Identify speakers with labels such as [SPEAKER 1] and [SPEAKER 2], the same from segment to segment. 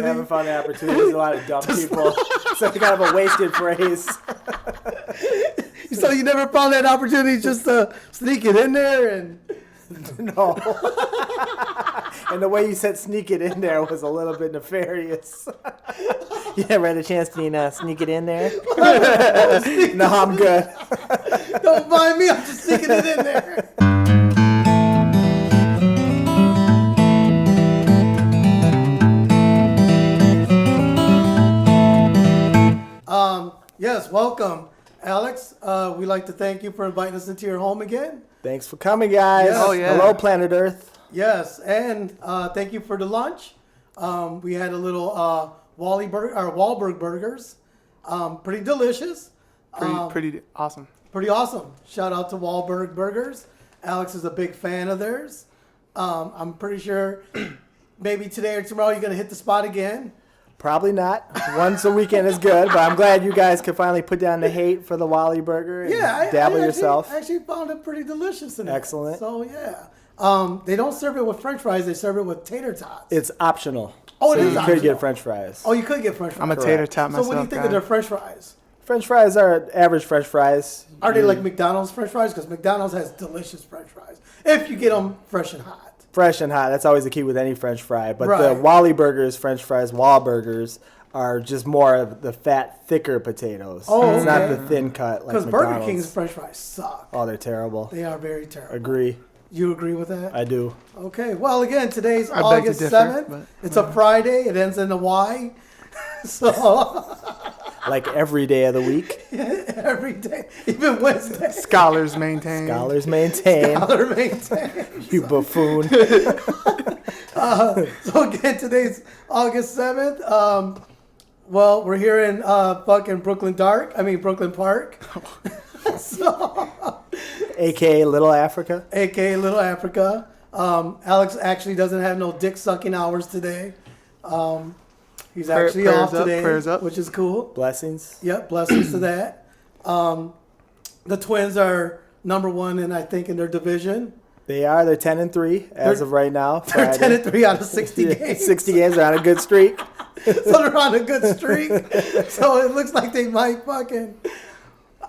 [SPEAKER 1] Haven't found the opportunity. There's a lot of dumb people. So kind of a wasted phrase.
[SPEAKER 2] So you never found that opportunity just to sneak it in there and...
[SPEAKER 1] No. And the way you said sneak it in there was a little bit nefarious. You never had a chance to sneak it in there? No, I'm good.
[SPEAKER 2] Don't mind me, I'm just sneaking it in there. Yes, welcome, Alex. We'd like to thank you for inviting us into your home again.
[SPEAKER 1] Thanks for coming, guys.
[SPEAKER 2] Yes. Oh, yeah.
[SPEAKER 1] Hello, planet Earth.
[SPEAKER 2] Yes, and thank you for the lunch. We had a little Wahlberg burgers. Pretty delicious.
[SPEAKER 3] Pretty awesome.
[SPEAKER 2] Pretty awesome. Shout out to Wahlberg Burgers. Alex is a big fan of theirs. I'm pretty sure maybe today or tomorrow you're going to hit the spot again.
[SPEAKER 1] Probably not. Once a weekend is good, but I'm glad you guys could finally put down the hate for the Wally Burger and dabble yourself.
[SPEAKER 2] I actually found it pretty delicious in it.
[SPEAKER 1] Excellent.
[SPEAKER 2] So, yeah. They don't serve it with French fries. They serve it with tater tots.
[SPEAKER 1] It's optional.
[SPEAKER 2] Oh, it
[SPEAKER 1] so
[SPEAKER 2] is
[SPEAKER 1] you
[SPEAKER 2] optional.
[SPEAKER 1] could get French fries.
[SPEAKER 2] Oh, you could get French fries.
[SPEAKER 3] I'm a tater tot myself.
[SPEAKER 2] So what do you think of their French fries?
[SPEAKER 1] French fries are average French fries.
[SPEAKER 2] Are they like McDonald's French fries? Because McDonald's has delicious French fries. If you get them fresh and hot.
[SPEAKER 1] Fresh and hot. That's always the key with any French fry. But
[SPEAKER 2] right.
[SPEAKER 1] The Wally Burgers, French fries, Wahlburgers are just more of the fat, thicker potatoes.
[SPEAKER 2] Oh,
[SPEAKER 1] it's not the thin cut like McDonald's.
[SPEAKER 2] Because Burger King's French fries suck.
[SPEAKER 1] Oh, they're terrible.
[SPEAKER 2] They are very terrible.
[SPEAKER 1] Agree.
[SPEAKER 2] You agree with that?
[SPEAKER 1] I do.
[SPEAKER 2] Okay. Well, again, today's August 7th. It's a Friday. It ends in a Y. So...
[SPEAKER 1] Like every day of the week.
[SPEAKER 2] Every day. Even Wednesday.
[SPEAKER 3] Scholars maintain.
[SPEAKER 1] Scholars maintain.
[SPEAKER 2] Scholar maintain.
[SPEAKER 1] You buffoon.
[SPEAKER 2] So again, today's August 7th. Well, we're here in fucking Brooklyn Park. So,
[SPEAKER 1] AKA Little Africa.
[SPEAKER 2] AKA Little Africa. Alex actually doesn't have no dick sucking hours today. He's actually off today, which is cool.
[SPEAKER 1] Blessings.
[SPEAKER 2] Yep, blessings to that. The Twins are number one, I think, in their division.
[SPEAKER 1] They are. They're 10-3 as of right now.
[SPEAKER 2] They're 10-3 out of 60 games.
[SPEAKER 1] 60 games. They're on a good streak.
[SPEAKER 2] So they're on a good streak. So it looks like they might fucking...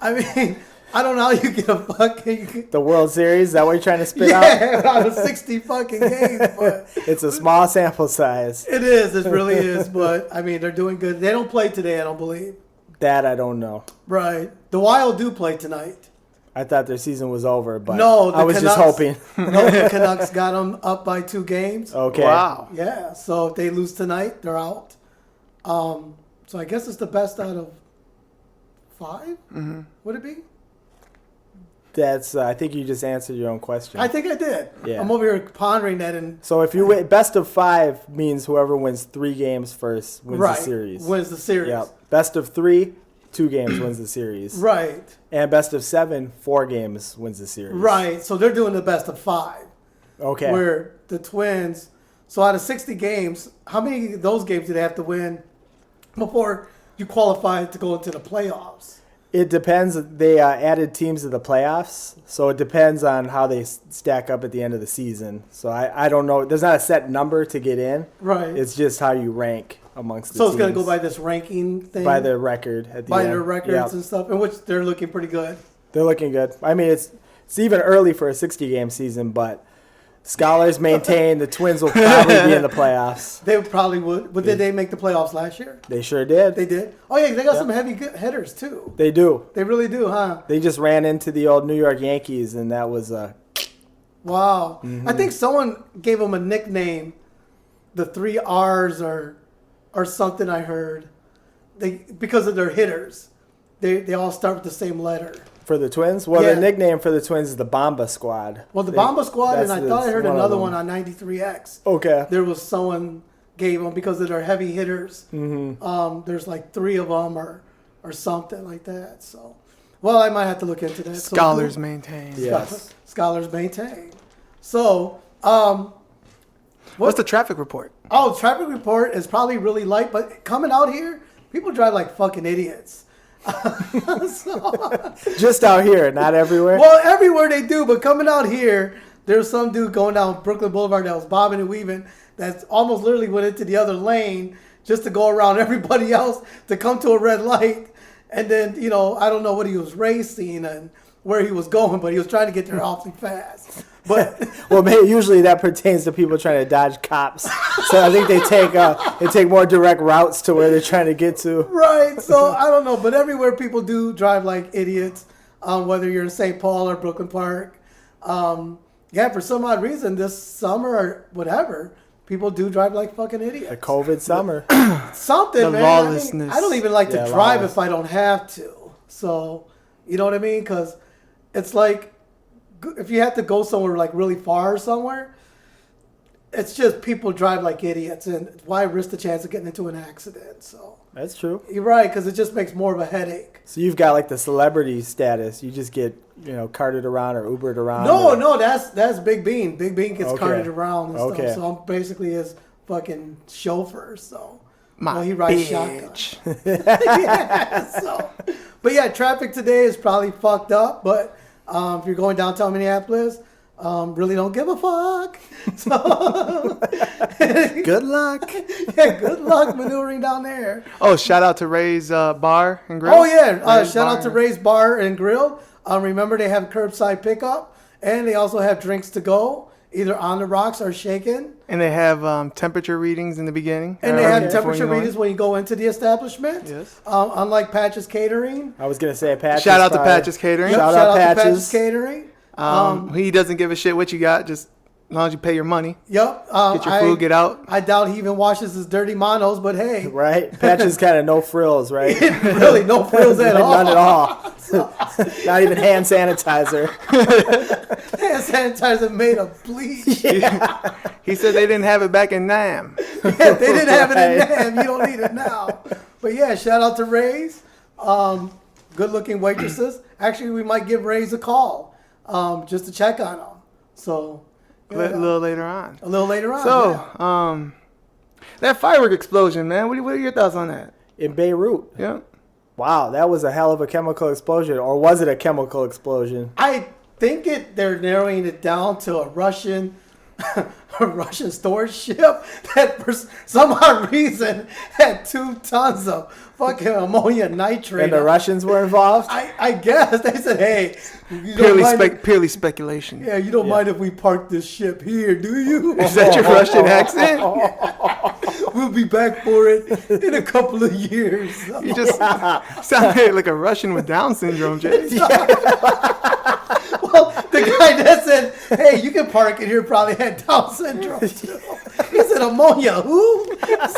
[SPEAKER 2] I mean, I don't know how you get a fucking...
[SPEAKER 1] The World Series? Is that what you're trying to spit out?
[SPEAKER 2] Yeah, out of 60 fucking games. But
[SPEAKER 1] it's a small sample size.
[SPEAKER 2] It is. It really is. But, I mean, they're doing good. They don't play today, I don't believe.
[SPEAKER 1] That I don't know.
[SPEAKER 2] Right. The Wild do play tonight.
[SPEAKER 1] I thought their season was over, but
[SPEAKER 2] no,
[SPEAKER 1] I was just hoping.
[SPEAKER 2] No, the Canucks got them up by 2 games.
[SPEAKER 1] Okay.
[SPEAKER 3] Wow.
[SPEAKER 2] Yeah, so if they lose tonight, they're out. So I guess it's the best out of 5? Mm-hmm. Would it be?
[SPEAKER 1] That's. I think you just answered your own question.
[SPEAKER 2] I think I did.
[SPEAKER 1] Yeah.
[SPEAKER 2] I'm over here pondering that. And
[SPEAKER 1] so if you win, best of 5 means whoever wins 3 games first wins the series.
[SPEAKER 2] Wins the series.
[SPEAKER 1] Yep. Best of 3, 2 games wins the series.
[SPEAKER 2] Right.
[SPEAKER 1] And best of 7, 4 games wins the series.
[SPEAKER 2] Right. So they're doing the best of 5.
[SPEAKER 1] Okay.
[SPEAKER 2] Where the Twins. So out of 60 games, how many of those games do they have to win before you qualify to go into the playoffs?
[SPEAKER 1] It depends. They added teams to the playoffs, so it depends on how they stack up at the end of the season. So I don't know. There's not a set number to get in.
[SPEAKER 2] Right.
[SPEAKER 1] It's just how you rank amongst the
[SPEAKER 2] teams. So
[SPEAKER 1] teams.
[SPEAKER 2] it's going to go by this ranking thing?
[SPEAKER 1] By their record at the end.
[SPEAKER 2] By their records and stuff, in which they're looking pretty good.
[SPEAKER 1] They're looking good. I mean, it's even early for a 60-game season, but Scholars maintain the Twins will probably be in the playoffs.
[SPEAKER 2] They probably would. But did they make the playoffs last year?
[SPEAKER 1] They sure did.
[SPEAKER 2] They did? Oh, yeah, they got some heavy hitters, too.
[SPEAKER 1] They do.
[SPEAKER 2] They really do, huh?
[SPEAKER 1] They just ran into the old New York Yankees, and that was
[SPEAKER 2] wow. Mm-hmm. I think someone gave them a nickname, the 3 R's or something I heard, because of their hitters. They all start with the same letter.
[SPEAKER 1] For the Twins? Well, the nickname for the Twins is the Bomba Squad.
[SPEAKER 2] Well, the Bomba Squad, and I thought I heard another one on 93X.
[SPEAKER 1] Okay.
[SPEAKER 2] There was someone gave them because of their heavy hitters. Mm-hmm. There's like 3 of them or something like that. So, well, I might have to look into that.
[SPEAKER 3] Scholars maintain.
[SPEAKER 1] Yes.
[SPEAKER 2] Scholars maintain. So,
[SPEAKER 3] what's the traffic report?
[SPEAKER 2] Oh, traffic report is probably really light, but coming out here, people drive like fucking idiots.
[SPEAKER 1] Just out here, not everywhere.
[SPEAKER 2] Well, everywhere they do, but coming out here, there's some dude going down Brooklyn Boulevard that was bobbing and weaving, that's almost literally went into the other lane just to go around everybody else to come to a red light. And then, you know, I don't know what he was racing and where he was going, but he was trying to get there awfully fast. But
[SPEAKER 1] well, maybe usually that pertains to people trying to dodge cops. So I think they take more direct routes to where they're trying to get to.
[SPEAKER 2] right. So I don't know, but everywhere people do drive like idiots, whether you're in St. Paul or Brooklyn Park. Yeah, for some odd reason this summer or whatever, people do drive like fucking idiots.
[SPEAKER 1] The COVID summer.
[SPEAKER 2] Something,
[SPEAKER 3] The
[SPEAKER 2] man.
[SPEAKER 3] lawlessness.
[SPEAKER 2] I don't even like to
[SPEAKER 1] Yeah,
[SPEAKER 2] drive
[SPEAKER 1] lawless.
[SPEAKER 2] if I don't have to. So, you know what I mean? Because it's like, if you have to go somewhere like really far somewhere, it's just people drive like idiots, and why risk the chance of getting into an accident? So
[SPEAKER 1] That's true.
[SPEAKER 2] you're right, because it just makes more of a headache.
[SPEAKER 1] So you've got like the celebrity status. You just get, carted around or Ubered around.
[SPEAKER 2] No, that's Big Bean. Big Bean gets
[SPEAKER 1] Okay.
[SPEAKER 2] carted around and
[SPEAKER 1] Okay.
[SPEAKER 2] stuff. So I'm basically his fucking chauffeur. So
[SPEAKER 3] My
[SPEAKER 2] he rides
[SPEAKER 3] bitch.
[SPEAKER 2] shotgun. Yeah, so, but yeah, traffic today is probably fucked up. But if you're going downtown Minneapolis, really don't give a fuck. So
[SPEAKER 1] Good luck.
[SPEAKER 2] yeah, good luck maneuvering down there.
[SPEAKER 3] Oh, shout out to Ray's Bar and Grill.
[SPEAKER 2] Oh yeah,
[SPEAKER 3] Ray's
[SPEAKER 2] shout
[SPEAKER 3] Bar
[SPEAKER 2] out to Ray's Bar and Grill. Remember they have curbside pickup, and they also have drinks to go, either on the rocks or shaken.
[SPEAKER 3] And they have temperature readings in the beginning.
[SPEAKER 2] And they
[SPEAKER 3] before
[SPEAKER 2] have
[SPEAKER 3] you
[SPEAKER 2] temperature
[SPEAKER 3] go in.
[SPEAKER 2] readings when you go into the establishment.
[SPEAKER 3] Yes.
[SPEAKER 2] Unlike Patches Catering.
[SPEAKER 1] I was gonna say Patches.
[SPEAKER 3] Shout out to
[SPEAKER 1] probably-
[SPEAKER 3] Patches Catering.
[SPEAKER 2] Yep,
[SPEAKER 1] Shout
[SPEAKER 2] shout
[SPEAKER 1] out
[SPEAKER 2] out to
[SPEAKER 1] Patches.
[SPEAKER 2] Patches Catering.
[SPEAKER 3] He doesn't give a shit what you got, just as long as you pay your money.
[SPEAKER 2] Yep.
[SPEAKER 3] Get your food, get out.
[SPEAKER 2] I doubt he even washes his dirty monos, but hey,
[SPEAKER 1] Right? Patches kind of no frills, right?
[SPEAKER 2] really no frills at all.
[SPEAKER 1] None at all. Not even hand sanitizer.
[SPEAKER 2] Hand sanitizer made of bleach.
[SPEAKER 3] He said they didn't have it back in Nam.
[SPEAKER 2] If they didn't have it in
[SPEAKER 1] Right.
[SPEAKER 2] them, you don't need it now. But yeah, shout out to Ray's. Good looking waitresses. Actually, we might give Ray's a call just to check on them. So
[SPEAKER 3] A little later on.
[SPEAKER 2] a little later on.
[SPEAKER 3] So,
[SPEAKER 2] yeah.
[SPEAKER 3] that firework explosion, man. What are your thoughts on that?
[SPEAKER 1] In Beirut.
[SPEAKER 3] Yeah.
[SPEAKER 1] Wow, that was a hell of a chemical explosion. Or was it a chemical explosion?
[SPEAKER 2] I think they're narrowing it down to a Russian storage ship that for some odd reason had 2 tons of fucking ammonia nitrate.
[SPEAKER 1] And the Russians were involved?
[SPEAKER 2] I guess they said, hey, you don't mind if,
[SPEAKER 3] Purely speculation.
[SPEAKER 2] yeah, you don't mind if we park this ship here, do you?
[SPEAKER 3] Is that your Russian accent?
[SPEAKER 2] We'll be back for it in a couple of years.
[SPEAKER 3] You just sound like a Russian with Down syndrome, Jay.
[SPEAKER 2] Well, the guy that said, hey, you can park it here probably had Down syndrome too. He said, ammonia, who?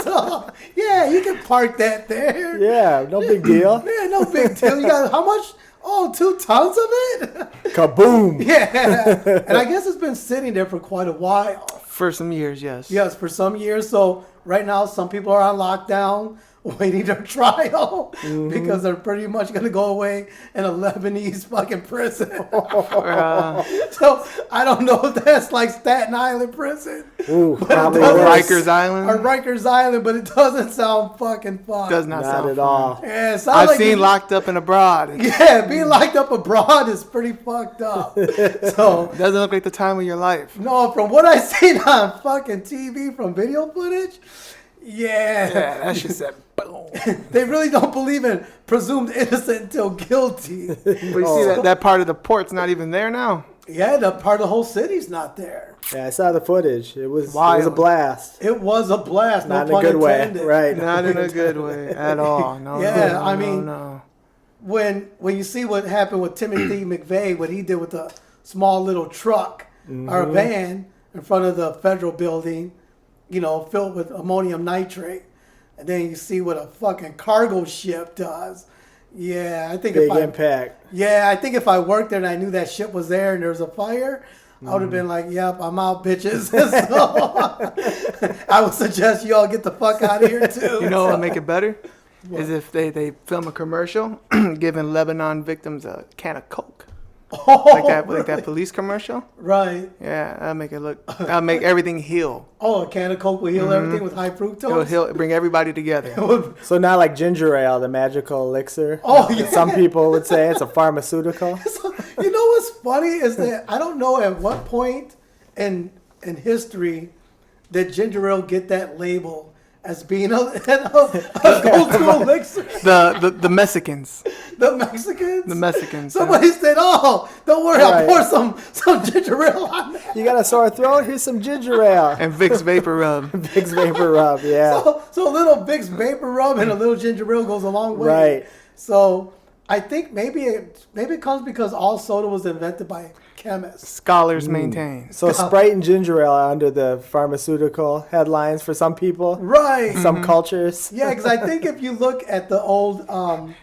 [SPEAKER 2] So, yeah, you can park that there.
[SPEAKER 1] Yeah, no big deal.
[SPEAKER 2] Yeah, no big deal. You got how much? Oh, 2 tons of it?
[SPEAKER 1] Kaboom.
[SPEAKER 2] Yeah. And I guess it's been sitting there for quite a while.
[SPEAKER 3] For some years, yes.
[SPEAKER 2] Yes, for some years. So right now, some people are on lockdown waiting their trial because they're pretty much going to go away in a Lebanese fucking prison. So I don't know if that's like Staten Island prison
[SPEAKER 1] Ooh, probably
[SPEAKER 2] doesn't-
[SPEAKER 1] worse.
[SPEAKER 3] Rikers Island.
[SPEAKER 2] or Rikers Island, but it doesn't sound fucking fun.
[SPEAKER 3] Does not
[SPEAKER 1] Not
[SPEAKER 3] sound
[SPEAKER 1] at
[SPEAKER 3] fun.
[SPEAKER 1] all.
[SPEAKER 2] Yeah, it sounds
[SPEAKER 3] I've
[SPEAKER 2] like
[SPEAKER 3] seen Locked Up and Abroad. It
[SPEAKER 2] Yeah, being locked up abroad is pretty fucked up. So
[SPEAKER 3] doesn't look like the time of your life.
[SPEAKER 2] no, from what I seen on fucking TV from video footage,
[SPEAKER 3] Yeah, that shit said boom.
[SPEAKER 2] they really don't believe in presumed innocent until guilty.
[SPEAKER 3] But you see that part of the port's not even there now.
[SPEAKER 2] Yeah, the part of the whole city's not there.
[SPEAKER 1] Yeah, I saw the footage. It was a
[SPEAKER 3] Wild.
[SPEAKER 1] blast.
[SPEAKER 2] It was a blast,
[SPEAKER 1] Not
[SPEAKER 2] no
[SPEAKER 1] in a
[SPEAKER 2] pun
[SPEAKER 1] good way.
[SPEAKER 2] intended.
[SPEAKER 1] Right.
[SPEAKER 3] Not in a good way at all. No.
[SPEAKER 2] Yeah,
[SPEAKER 3] no,
[SPEAKER 2] I
[SPEAKER 3] no,
[SPEAKER 2] mean-
[SPEAKER 3] no.
[SPEAKER 2] When you see what happened with Timothy McVeigh, what he did with a small little truck or a van in front of the federal building, filled with ammonium nitrate, and then you see what a fucking cargo ship does. Yeah, I think
[SPEAKER 1] Big impact.
[SPEAKER 2] I think if I worked there and I knew that ship was there and there was a fire, I would have been like, yep, I'm out, bitches. So I would suggest you all get the fuck out of here, too.
[SPEAKER 3] You know what would make it better? Is if they film a commercial giving Lebanon victims a can of Coke. Like that police commercial.
[SPEAKER 2] Right.
[SPEAKER 3] Yeah, that'll make everything heal.
[SPEAKER 2] Oh, a can of Coke will heal everything with high fructose?
[SPEAKER 3] It'll bring everybody together.
[SPEAKER 1] So not like ginger ale, the magical elixir.
[SPEAKER 2] Oh, yeah.
[SPEAKER 1] Some people would say it's a pharmaceutical.
[SPEAKER 2] So, you know what's funny is that I don't know at what point in history did ginger ale get that label as being a go-to elixir.
[SPEAKER 3] The Mexicans.
[SPEAKER 2] The Mexicans?
[SPEAKER 3] The Mexicans.
[SPEAKER 2] Somebody said, "Oh, don't worry, I'll pour some ginger ale on that."
[SPEAKER 1] You got a sore throat? Here's some ginger ale.
[SPEAKER 3] And Vicks Vapor Rub.
[SPEAKER 1] Vicks Vapor Rub, yeah.
[SPEAKER 2] So a little Vicks Vapor Rub and a little ginger ale goes a long way.
[SPEAKER 1] Right.
[SPEAKER 2] So I think maybe it comes because all soda was invented by chemists.
[SPEAKER 3] Scholars maintain.
[SPEAKER 1] So Sprite and ginger ale are under the pharmaceutical headlines for some people.
[SPEAKER 2] Right.
[SPEAKER 1] Some cultures.
[SPEAKER 2] Yeah, because I think if you look at the old...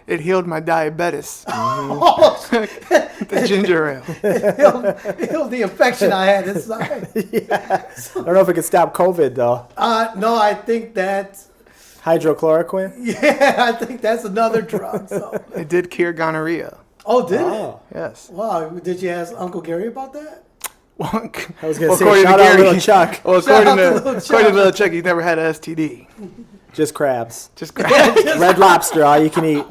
[SPEAKER 3] It healed my diabetes.
[SPEAKER 2] Oh,
[SPEAKER 3] The ginger ale.
[SPEAKER 2] it healed the infection I had inside.
[SPEAKER 1] Yeah. I don't know if it could stop COVID, though.
[SPEAKER 2] No, I think that's...
[SPEAKER 1] Hydrochloroquine?
[SPEAKER 2] Yeah, I think that's another drug. So.
[SPEAKER 3] It did cure gonorrhea.
[SPEAKER 2] Oh, did
[SPEAKER 3] Yes.
[SPEAKER 2] it? Wow. Did you ask Uncle Gary about that?
[SPEAKER 1] I was going to say,
[SPEAKER 3] according
[SPEAKER 1] shout
[SPEAKER 3] to
[SPEAKER 1] out
[SPEAKER 3] Gary-
[SPEAKER 1] Little Chuck.
[SPEAKER 3] Well,
[SPEAKER 2] Shout
[SPEAKER 3] according
[SPEAKER 2] out to
[SPEAKER 3] to
[SPEAKER 2] Little
[SPEAKER 3] according to
[SPEAKER 2] Chuck.
[SPEAKER 3] Little Chuck, he never had an STD.
[SPEAKER 1] Just crabs.
[SPEAKER 3] Just crap.
[SPEAKER 1] Red Lobster, all you can eat.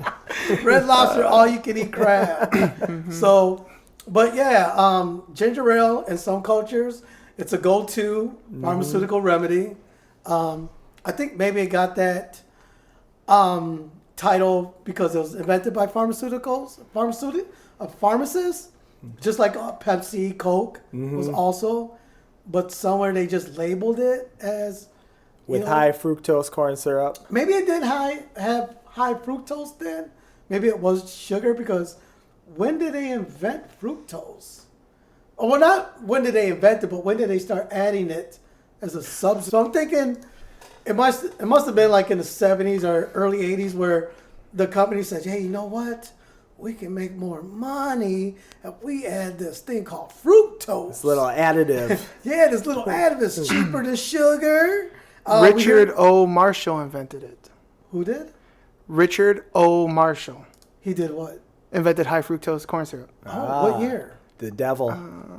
[SPEAKER 2] Red Lobster, all you can eat crab. So, but yeah, ginger ale in some cultures, it's a go-to pharmaceutical remedy. I think maybe it got that title because it was invented by pharmacists, just like Pepsi, Coke was also, but somewhere they just labeled it as
[SPEAKER 1] With high fructose corn syrup.
[SPEAKER 2] Maybe it didn't have high fructose then. Maybe it was sugar because when did they invent fructose? Oh, well, not when did they invent it, but when did they start adding it as a substance? So I'm thinking it must have been like in the 70s or early 80s where the company said, hey, you know what? We can make more money if we add this thing called fructose.
[SPEAKER 1] This little additive.
[SPEAKER 2] Yeah, this little additive is cheaper than sugar.
[SPEAKER 3] Richard O. Marshall invented it.
[SPEAKER 2] Who did?
[SPEAKER 3] Richard O. Marshall
[SPEAKER 2] He did what?
[SPEAKER 3] invented high fructose corn syrup
[SPEAKER 2] Oh, what year?
[SPEAKER 1] The devil.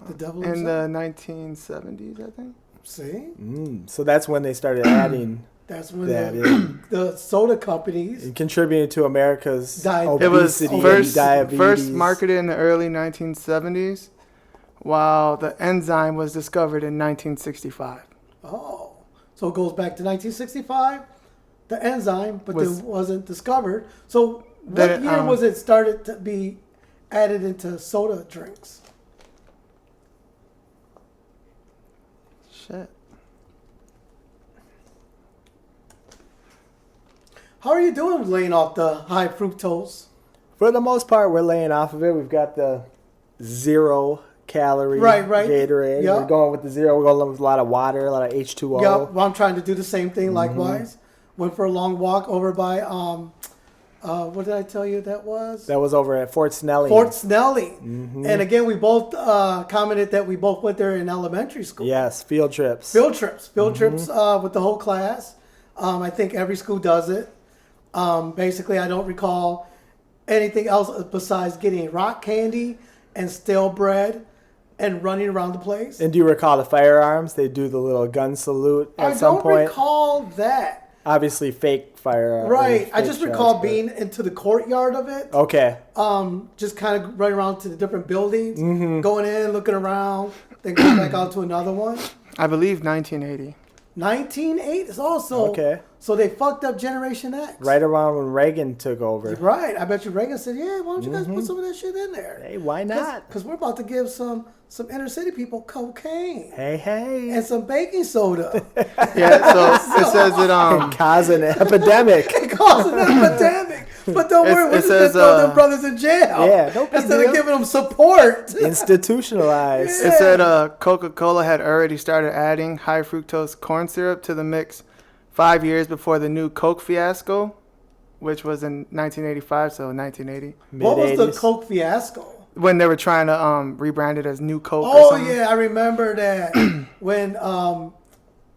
[SPEAKER 2] The devil
[SPEAKER 3] in
[SPEAKER 2] himself?
[SPEAKER 3] the 1970s, I think.
[SPEAKER 2] See?
[SPEAKER 1] So that's when they started adding
[SPEAKER 2] That's when
[SPEAKER 1] that in.
[SPEAKER 2] the soda companies.
[SPEAKER 1] And contributing to America's
[SPEAKER 2] Diabetes.
[SPEAKER 3] It was
[SPEAKER 1] obesity
[SPEAKER 3] first,
[SPEAKER 1] and diabetes.
[SPEAKER 3] first marketed in the early 1970s, while the enzyme was discovered in 1965.
[SPEAKER 2] Oh. So it goes back to 1965, the enzyme, but then wasn't discovered. So what year was it started to be added into soda drinks?
[SPEAKER 3] Shit.
[SPEAKER 2] How are you doing laying off the high fructose?
[SPEAKER 1] For the most part, we're laying off of it. We've got the 0-calorie
[SPEAKER 2] Right.
[SPEAKER 1] Gatorade.
[SPEAKER 2] Yep.
[SPEAKER 1] We're going with the zero. We're going with a lot of water, a lot of H2O.
[SPEAKER 2] Yeah, well, I'm trying to do the same thing likewise. Went for a long walk over by, what did I tell you that was?
[SPEAKER 1] That was over at Fort Snelling.
[SPEAKER 2] Fort Snelling. And again, we both commented that we both went there in elementary school.
[SPEAKER 1] Yes, field trips.
[SPEAKER 2] Field trips with the whole class. I think every school does it. Basically, I don't recall anything else besides getting rock candy and stale bread and running around the place.
[SPEAKER 1] And do you recall the firearms? They do the little gun salute at some point.
[SPEAKER 2] I don't recall that.
[SPEAKER 1] Obviously, fake firearms.
[SPEAKER 2] Right. I just recall being into the courtyard of it.
[SPEAKER 1] Okay.
[SPEAKER 2] Just kind of running around to the different buildings, going in, looking around, then going back out to another one.
[SPEAKER 3] I believe 1980.
[SPEAKER 2] 1980 is also
[SPEAKER 1] Okay.
[SPEAKER 2] So they fucked up Generation X.
[SPEAKER 1] Right around when Reagan took over.
[SPEAKER 2] Right. I bet you Reagan said, "Yeah, why don't you guys put some of that shit in there?
[SPEAKER 1] Hey, why not?
[SPEAKER 2] Because we're about to give some inner city people cocaine
[SPEAKER 1] Hey.
[SPEAKER 2] and some baking soda.
[SPEAKER 3] Yeah, so it says that
[SPEAKER 1] Cause an epidemic.
[SPEAKER 2] It caused an epidemic. But don't worry, we're just going to throw them brothers in jail.
[SPEAKER 1] Yeah, no big
[SPEAKER 2] instead
[SPEAKER 1] deal.
[SPEAKER 2] of giving them support.
[SPEAKER 1] Institutionalized.
[SPEAKER 3] it said Coca-Cola had already started adding high fructose corn syrup to the mix 5 years before the new Coke fiasco, which was in 1985, so 1980.
[SPEAKER 2] What was the
[SPEAKER 1] Mid-80s.
[SPEAKER 2] Coke fiasco?
[SPEAKER 3] When they were trying to rebrand it as New Coke. or
[SPEAKER 2] Oh,
[SPEAKER 3] something.
[SPEAKER 2] yeah, I remember that. When, I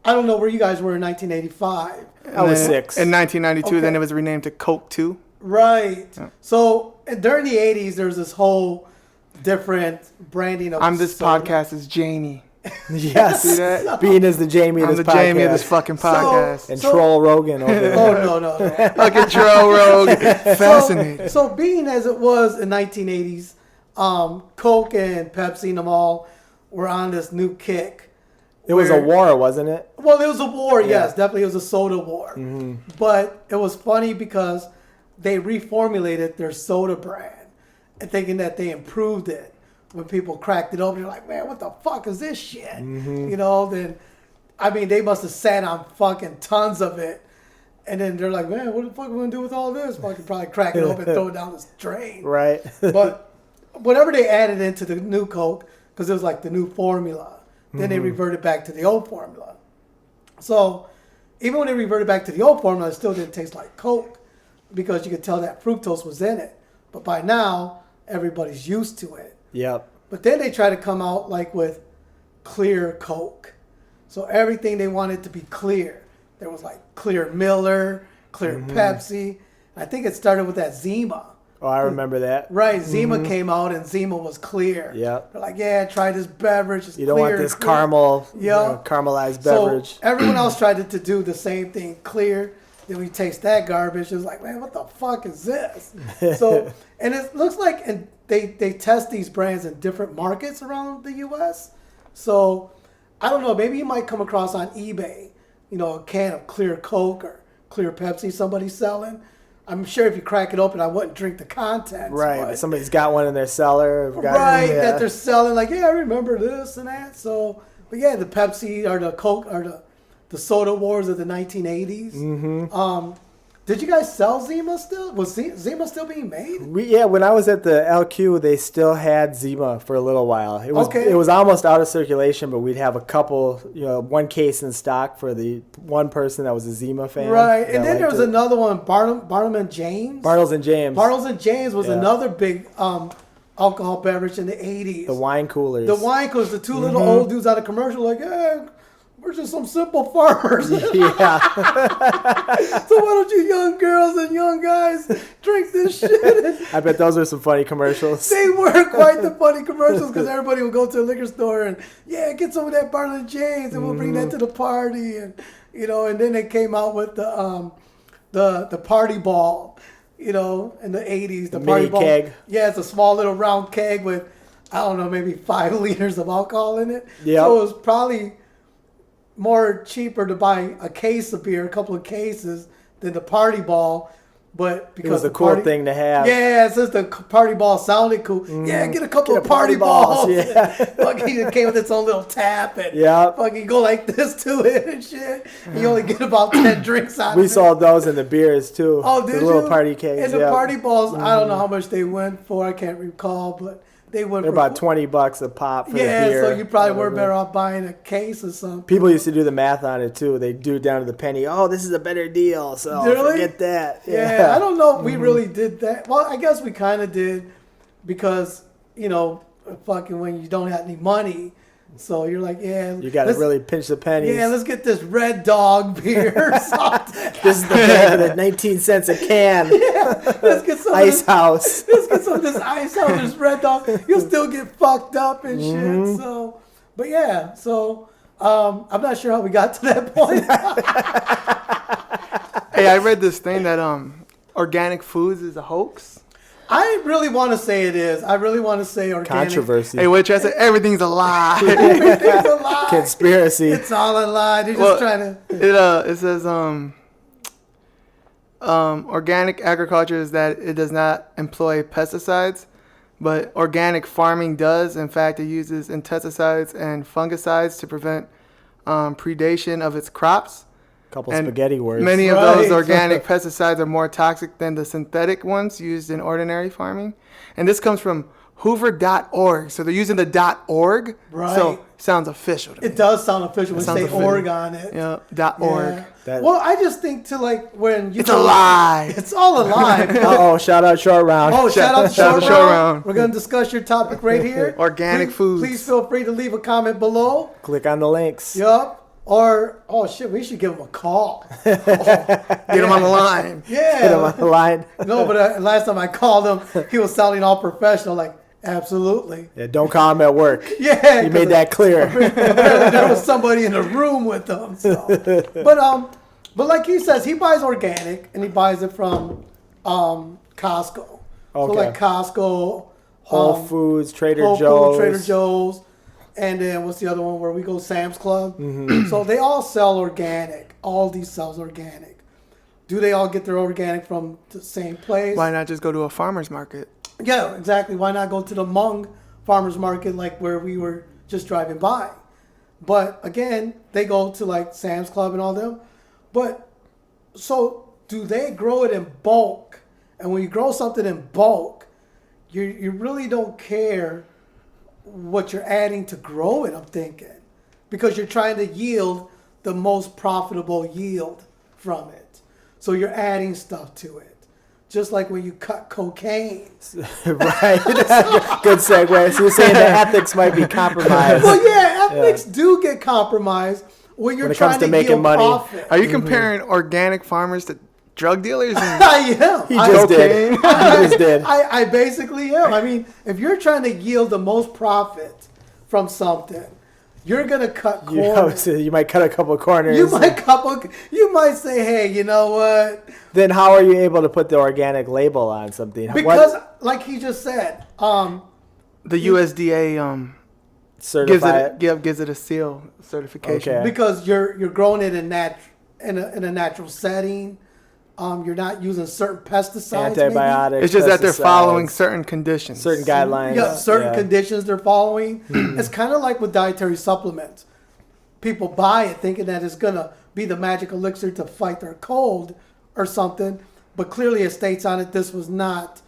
[SPEAKER 2] don't know where you guys were in 1985.
[SPEAKER 1] I was
[SPEAKER 3] then
[SPEAKER 1] 6.
[SPEAKER 3] In 1992, then
[SPEAKER 2] Okay.
[SPEAKER 3] it was renamed to Coke 2.
[SPEAKER 2] Right. So during the 80s, there was this whole different branding of
[SPEAKER 3] This
[SPEAKER 2] soda.
[SPEAKER 3] podcast is Jamie.
[SPEAKER 1] Yes.
[SPEAKER 3] See that?
[SPEAKER 1] Being as the Jamie of
[SPEAKER 3] I'm
[SPEAKER 1] this
[SPEAKER 3] the
[SPEAKER 1] podcast.
[SPEAKER 3] Jamie of this fucking podcast.
[SPEAKER 1] And Troll Rogan over there.
[SPEAKER 2] Oh, no.
[SPEAKER 3] Fucking Joe Rogan. Fascinating.
[SPEAKER 2] So being as it was in 1980s, Coke and Pepsi and them all were on this new kick
[SPEAKER 1] It was a war, wasn't it?
[SPEAKER 2] Well, it was a war, yes. Definitely it was a soda war.
[SPEAKER 1] Mm-hmm.
[SPEAKER 2] But it was funny because they reformulated their soda brand and thinking that they improved it. When people cracked it open, they're like, man, what the fuck is this shit?
[SPEAKER 1] Mm-hmm.
[SPEAKER 2] You know, then, I mean, they must have sat on fucking tons of it. And then they're like, man, what the fuck are we going to do with all this? Fucking probably crack it open and throw it down this drain.
[SPEAKER 1] Right.
[SPEAKER 2] But whatever they added into the new Coke, because it was like the new formula, then they reverted back to the old formula. So even when they reverted back to the old formula, it still didn't taste like Coke because you could tell that fructose was in it. But by now, everybody's used to it.
[SPEAKER 1] Yep.
[SPEAKER 2] But then they try to come out like with clear Coke. So everything they wanted to be clear. There was like clear Miller, clear Pepsi. I think it started with that Zima.
[SPEAKER 1] Oh, I remember that.
[SPEAKER 2] Right, Zima came out and Zima was clear.
[SPEAKER 1] Yep.
[SPEAKER 2] They're like, yeah, try this beverage. It's
[SPEAKER 1] You don't
[SPEAKER 2] clear,
[SPEAKER 1] want this
[SPEAKER 2] clear.
[SPEAKER 1] caramel,
[SPEAKER 2] Yeah.
[SPEAKER 1] caramelized beverage.
[SPEAKER 2] So everyone else tried to do the same thing, clear. Then we taste that garbage. It was like, man, what the fuck is this? So, and it looks like, and they test these brands in different markets around the U.S. So I don't know. Maybe you might come across on eBay, you know, a can of clear Coke or clear Pepsi somebody's selling. I'm sure if you crack it open, I wouldn't drink the contents.
[SPEAKER 1] Right.
[SPEAKER 2] But
[SPEAKER 1] Somebody's got one in their cellar.
[SPEAKER 2] that they're selling. Like, yeah, I remember this and that. So, but yeah, the Pepsi or the Coke or the soda wars of the 1980s. Mm-hmm. Did you guys sell Zima still? Was Zima still being made?
[SPEAKER 1] When I was at the LQ, they still had Zima for a little while. It was almost out of circulation, but we'd have a couple, one case in stock for the one person that was a Zima fan.
[SPEAKER 2] Right, and then there was another one, Barnum and James.
[SPEAKER 1] Bartles and James.
[SPEAKER 2] Bartles and James was another big alcohol beverage in the 80s.
[SPEAKER 1] The wine coolers.
[SPEAKER 2] The wine coolers, the two little old dudes out of commercial, like, hey, we're just some simple farmers.
[SPEAKER 1] Yeah.
[SPEAKER 2] So why don't you young girls and young guys drink this shit?
[SPEAKER 1] I bet those were some funny commercials.
[SPEAKER 2] They were quite the funny commercials because everybody would go to a liquor store and, get some of that Bartlett and James and we'll bring that to the party. And, and then they came out with the party ball, in the 80s. The party
[SPEAKER 1] mini
[SPEAKER 2] ball.
[SPEAKER 1] keg.
[SPEAKER 2] Yeah, it's a small little round keg with, I don't know, maybe 5 liters of alcohol in it.
[SPEAKER 1] Yep.
[SPEAKER 2] So it was probably more cheaper to buy a case of beer, a couple of cases, than the party ball. But because
[SPEAKER 1] it was a cool thing to have.
[SPEAKER 2] Yeah, since the party ball sounded cool. Yeah, get a couple of party balls.
[SPEAKER 1] Yeah.
[SPEAKER 2] Fucking it came with its own little tap and fucking go like this to it and shit. And you only get about 10 drinks out of it.
[SPEAKER 1] We sold those in the beers too.
[SPEAKER 2] Oh, did
[SPEAKER 1] the little
[SPEAKER 2] you?
[SPEAKER 1] party kegs.
[SPEAKER 2] And the party balls, I don't know how much they went for. I can't recall, but they went
[SPEAKER 1] They're
[SPEAKER 2] for
[SPEAKER 1] about $20 a pop for the beer.
[SPEAKER 2] So you probably were better off buying a case or something.
[SPEAKER 1] People used to do the math on it too. They do it down to the penny. Oh, this is a better deal, so forget that.
[SPEAKER 2] Yeah, I don't know if we really did that. Well, I guess we kind of did because, fucking when you don't have any money. So you're like, you
[SPEAKER 1] got to really pinch the pennies.
[SPEAKER 2] Yeah, let's get this Red Dog beer or something.
[SPEAKER 1] This is the can for the 19 cents a can.
[SPEAKER 2] Yeah, let's get some
[SPEAKER 1] Ice House.
[SPEAKER 2] Let's get some of this Ice House, this Red Dog. You'll still get fucked up and shit. So, but yeah, so I'm not sure how we got to that point.
[SPEAKER 3] Hey, I read this thing that organic foods is a hoax.
[SPEAKER 2] I really want to say it is. I really want to say organic.
[SPEAKER 1] Controversy.
[SPEAKER 3] Hey, which I said everything's a lie.
[SPEAKER 2] Everything's a lie.
[SPEAKER 1] Conspiracy.
[SPEAKER 2] It's all a lie. They're just trying to.
[SPEAKER 3] It says organic agriculture is that it does not employ pesticides, but organic farming does. In fact, it uses insecticides and fungicides to prevent predation of its crops.
[SPEAKER 1] Couple spaghetti words.
[SPEAKER 3] Many of those organic pesticides are more toxic than the synthetic ones used in ordinary farming. And this comes from hoover.org. So they're using the .org.
[SPEAKER 2] Right.
[SPEAKER 3] So sounds official to me.
[SPEAKER 2] It does sound official when you say org on it.
[SPEAKER 3] Yeah, .org.
[SPEAKER 2] Well, I just think when you...
[SPEAKER 3] It's a lie.
[SPEAKER 2] It's all a lie.
[SPEAKER 1] Uh-oh, shout out Short Round.
[SPEAKER 2] Oh, shout out to Short Round. We're going to discuss your topic right here.
[SPEAKER 3] Organic foods.
[SPEAKER 2] Please feel free to leave a comment below.
[SPEAKER 1] Click on the links.
[SPEAKER 2] Yup. Or, we should give him a call.
[SPEAKER 3] Get him on the line.
[SPEAKER 2] Yeah.
[SPEAKER 1] Get him on the line.
[SPEAKER 2] No, but last time I called him, he was sounding all professional, like, absolutely.
[SPEAKER 1] Yeah, don't call him at work.
[SPEAKER 2] Yeah.
[SPEAKER 1] He made that clear.
[SPEAKER 2] There was somebody in the room with him. So. But like he says, he buys organic, and he buys it from Costco.
[SPEAKER 1] Okay.
[SPEAKER 2] So like Costco.
[SPEAKER 1] Whole Foods, Trader
[SPEAKER 2] Whole
[SPEAKER 1] Joe's.
[SPEAKER 2] Foods, Trader Joe's. And then what's the other one where we go? Sam's Club. So they all sell organic. Aldi sells organic. Do they all get their organic from the same place?
[SPEAKER 3] Why not just go to a farmer's market?
[SPEAKER 2] Yeah, exactly. Why not go to the Hmong farmer's market like where we were just driving by? But again, they go to like Sam's Club and all them. But so do they grow it in bulk? And when you grow something in bulk, you really don't care what you're adding to grow it, I'm thinking. Because you're trying to yield the most profitable yield from it. So you're adding stuff to it. Just like when you cut cocaine.
[SPEAKER 1] Right. Good segue. So you're saying the ethics might be compromised.
[SPEAKER 2] Well, yeah, ethics do get compromised when you're
[SPEAKER 1] When it
[SPEAKER 2] trying
[SPEAKER 1] comes to
[SPEAKER 2] to
[SPEAKER 1] making
[SPEAKER 2] yield
[SPEAKER 1] money.
[SPEAKER 2] profit.
[SPEAKER 3] Are you comparing organic farmers to drug dealers? And
[SPEAKER 2] I am.
[SPEAKER 1] He just did. He just did.
[SPEAKER 2] I basically am. I mean, if you're trying to yield the most profit from something, you're gonna cut corners.
[SPEAKER 1] So you might cut a couple corners.
[SPEAKER 2] You might say, hey, you know what?
[SPEAKER 1] Then how are you able to put the organic label on something?
[SPEAKER 2] Because, like he just said,
[SPEAKER 3] the USDA
[SPEAKER 1] certify
[SPEAKER 3] gives it a seal certification.
[SPEAKER 1] Okay.
[SPEAKER 2] because you're growing it in a natural setting. You're not using certain pesticides.
[SPEAKER 1] antibiotics.
[SPEAKER 3] It's just that they're
[SPEAKER 1] pesticides,
[SPEAKER 3] following certain conditions.
[SPEAKER 1] certain guidelines.
[SPEAKER 2] Yeah, certain conditions they're following. It's kind of like with dietary supplements. People buy it thinking that it's going to be the magic elixir to fight their cold or something, but clearly it states on it this was not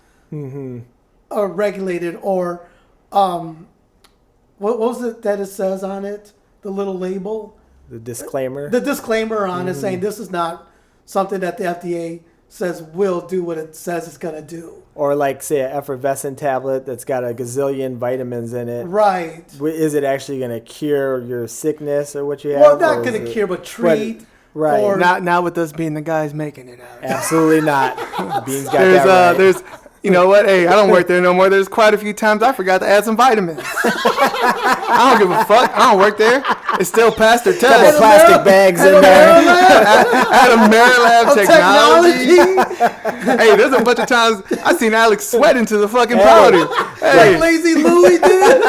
[SPEAKER 2] regulated or what was it that it says on it? The little label?
[SPEAKER 1] The disclaimer.
[SPEAKER 2] The disclaimer on it saying this is not something that the FDA says will do what it says it's going to do.
[SPEAKER 1] Or like, say, an effervescent tablet that's got a gazillion vitamins in it.
[SPEAKER 2] Right.
[SPEAKER 1] Is it actually going to cure your sickness or what you have?
[SPEAKER 2] Well, not going to cure, but treat.
[SPEAKER 1] Right.
[SPEAKER 2] Or,
[SPEAKER 3] Not with us being the guys making it out.
[SPEAKER 1] Absolutely not. Beans got that right.
[SPEAKER 3] There's, you know what? Hey, I don't work there no more. There's quite a few times I forgot to add some vitamins. I don't give a fuck. I don't work there. It's still past their
[SPEAKER 1] Couple
[SPEAKER 3] test.
[SPEAKER 1] plastic bags in there.
[SPEAKER 3] At a Marilab technology. Hey, there's a bunch of times I seen Alex sweat into the fucking powder. Hey,
[SPEAKER 2] like Lazy Louie did.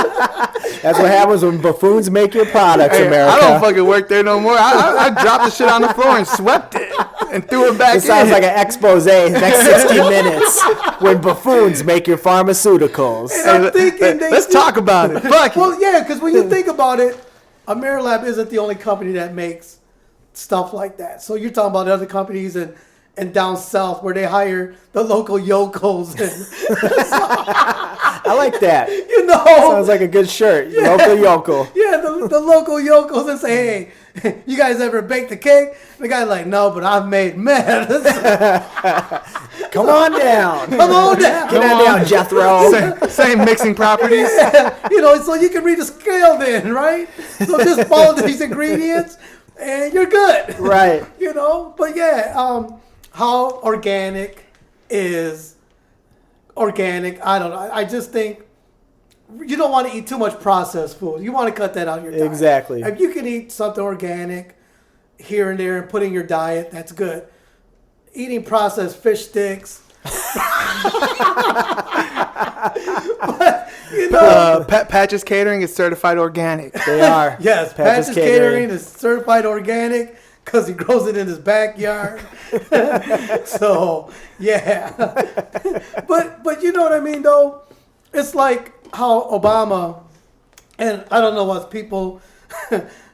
[SPEAKER 1] That's what happens when buffoons make your products,
[SPEAKER 3] hey,
[SPEAKER 1] America.
[SPEAKER 3] I don't fucking work there no more. I dropped the shit on the floor and swept it and threw it back in.
[SPEAKER 1] It sounds like an expose next 60 minutes when buffoons make your pharmaceuticals.
[SPEAKER 2] And I'm thinking
[SPEAKER 3] Let's talk about it. Fuck it.
[SPEAKER 2] Well, yeah, because when you think about it, Amerilab isn't the only company that makes stuff like that. So you're talking about other companies and down south where they hire the local yokels. And
[SPEAKER 1] I like that.
[SPEAKER 2] you know,
[SPEAKER 1] Sounds like a good shirt.
[SPEAKER 2] Yeah.
[SPEAKER 1] Local yokel.
[SPEAKER 2] yeah, the local yokels and say, hey, you guys ever bake the cake? The guy's like, no, but I've made meth.
[SPEAKER 1] Come on down.
[SPEAKER 2] Come on down.
[SPEAKER 1] Get on down, Jethro.
[SPEAKER 3] Same mixing properties.
[SPEAKER 2] Yeah, you know, so you can read the scale then, right? So just follow these ingredients and you're good.
[SPEAKER 1] Right.
[SPEAKER 2] You know, but yeah, how organic is organic? I don't know. I just think you don't want to eat too much processed food. You want to cut that out of your diet.
[SPEAKER 1] Exactly.
[SPEAKER 2] If you can eat something organic here and there and put in your diet, that's good. Eating processed fish sticks. But, you know,
[SPEAKER 3] Patches Catering is certified organic.
[SPEAKER 1] They are.
[SPEAKER 2] yes, Patches Catering is certified organic because he grows it in his backyard. So, yeah. but you know what I mean, though? It's like how Obama, and I don't know what people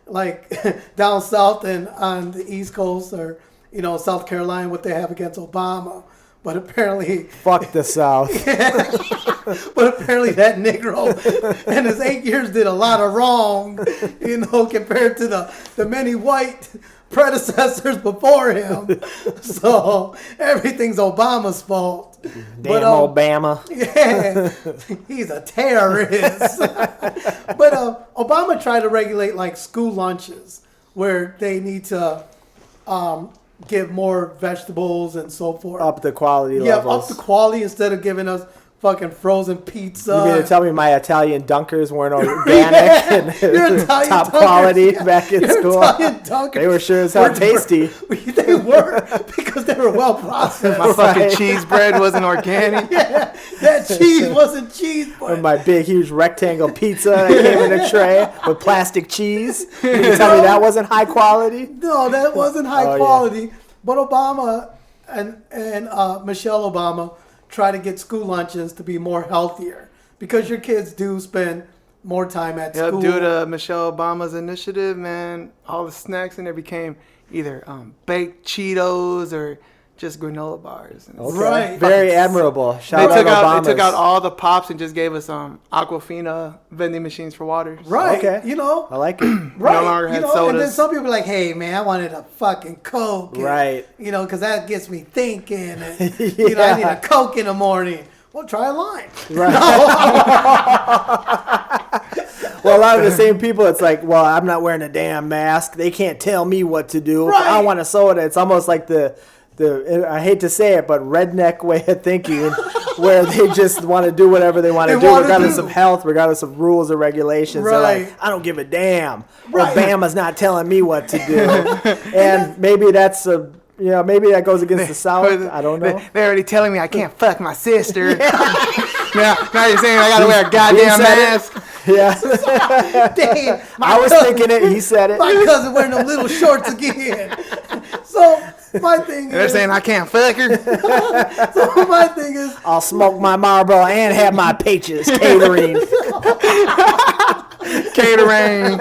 [SPEAKER 2] like down south and on the East Coast or, you know, South Carolina, what they have against Obama. But apparently...
[SPEAKER 1] Fuck the South.
[SPEAKER 2] But apparently that Negro in his 8 years did a lot of wrong, you know, compared to the many white predecessors before him. So everything's Obama's fault.
[SPEAKER 1] Damn Obama.
[SPEAKER 2] Yeah, he's a terrorist. But Obama tried to regulate like school lunches where they need to give more vegetables and so forth.
[SPEAKER 1] Up the quality
[SPEAKER 2] Yeah,
[SPEAKER 1] levels.
[SPEAKER 2] up the quality instead of giving us fucking frozen pizza.
[SPEAKER 1] You mean to tell me my Italian dunkers weren't organic and
[SPEAKER 2] Your Italian
[SPEAKER 1] top
[SPEAKER 2] dunkers,
[SPEAKER 1] quality
[SPEAKER 2] yeah.
[SPEAKER 1] back in
[SPEAKER 2] Your
[SPEAKER 1] school?
[SPEAKER 2] Italian dunkers
[SPEAKER 1] They were sure as hell tasty.
[SPEAKER 2] They were because they were well processed.
[SPEAKER 3] My fucking cheese bread wasn't organic.
[SPEAKER 2] Yeah, that cheese wasn't cheese,
[SPEAKER 1] Or
[SPEAKER 2] but
[SPEAKER 1] my big, huge rectangle pizza that came in a tray with plastic cheese. You tell me that wasn't high quality?
[SPEAKER 2] no, that wasn't high
[SPEAKER 1] Oh, yeah.
[SPEAKER 2] quality. But Obama and Michelle Obama try to get school luncheons to be more healthier because your kids do spend more time at
[SPEAKER 3] Yep,
[SPEAKER 2] school.
[SPEAKER 3] due to Michelle Obama's initiative, man, all the snacks in there became either baked Cheetos or just granola bars. And
[SPEAKER 1] Okay.
[SPEAKER 2] Right.
[SPEAKER 1] Very admirable.
[SPEAKER 3] They
[SPEAKER 1] Shout
[SPEAKER 3] took
[SPEAKER 1] out
[SPEAKER 3] they took out
[SPEAKER 1] Obamas.
[SPEAKER 3] all the pops and just gave us Aquafina vending machines for water.
[SPEAKER 2] Right.
[SPEAKER 1] Okay.
[SPEAKER 2] You know,
[SPEAKER 1] I like it.
[SPEAKER 2] right.
[SPEAKER 3] longer
[SPEAKER 2] you
[SPEAKER 3] had
[SPEAKER 2] know, and then
[SPEAKER 3] sodas.
[SPEAKER 2] some people are like, hey, man, I wanted a fucking Coke. And,
[SPEAKER 1] Right.
[SPEAKER 2] You know, because that gets me thinking. And, you know, I need a Coke in the morning. Well, try a lime.
[SPEAKER 1] Right. Well, a lot of the same people, it's like, well, I'm not wearing a damn mask. They can't tell me what to do. If I
[SPEAKER 2] Right.
[SPEAKER 1] want a soda. It's almost like the I hate to say it, but redneck way of thinking, where they just want to do whatever they want to
[SPEAKER 2] They
[SPEAKER 1] do,
[SPEAKER 2] wanna
[SPEAKER 1] regardless
[SPEAKER 2] do.
[SPEAKER 1] of health, regardless of rules or regulations. They're
[SPEAKER 2] Right.
[SPEAKER 1] like, I don't give a damn.
[SPEAKER 2] Right.
[SPEAKER 1] Obama's not telling me what to do. And maybe that's maybe that goes against the South. I don't know.
[SPEAKER 3] They're already telling me I can't fuck my sister. now you're saying I gotta wear a
[SPEAKER 1] He
[SPEAKER 3] goddamn
[SPEAKER 1] said it.
[SPEAKER 3] mask.
[SPEAKER 1] Yeah.
[SPEAKER 2] Damn,
[SPEAKER 1] I was thinking it. He said it.
[SPEAKER 2] my cousin wearing them little shorts again. So my thing
[SPEAKER 3] They're
[SPEAKER 2] is,
[SPEAKER 3] saying I can't fuck her.
[SPEAKER 2] so my thing is,
[SPEAKER 1] I'll smoke my Marlboro and have my peaches catering.
[SPEAKER 3] Catering.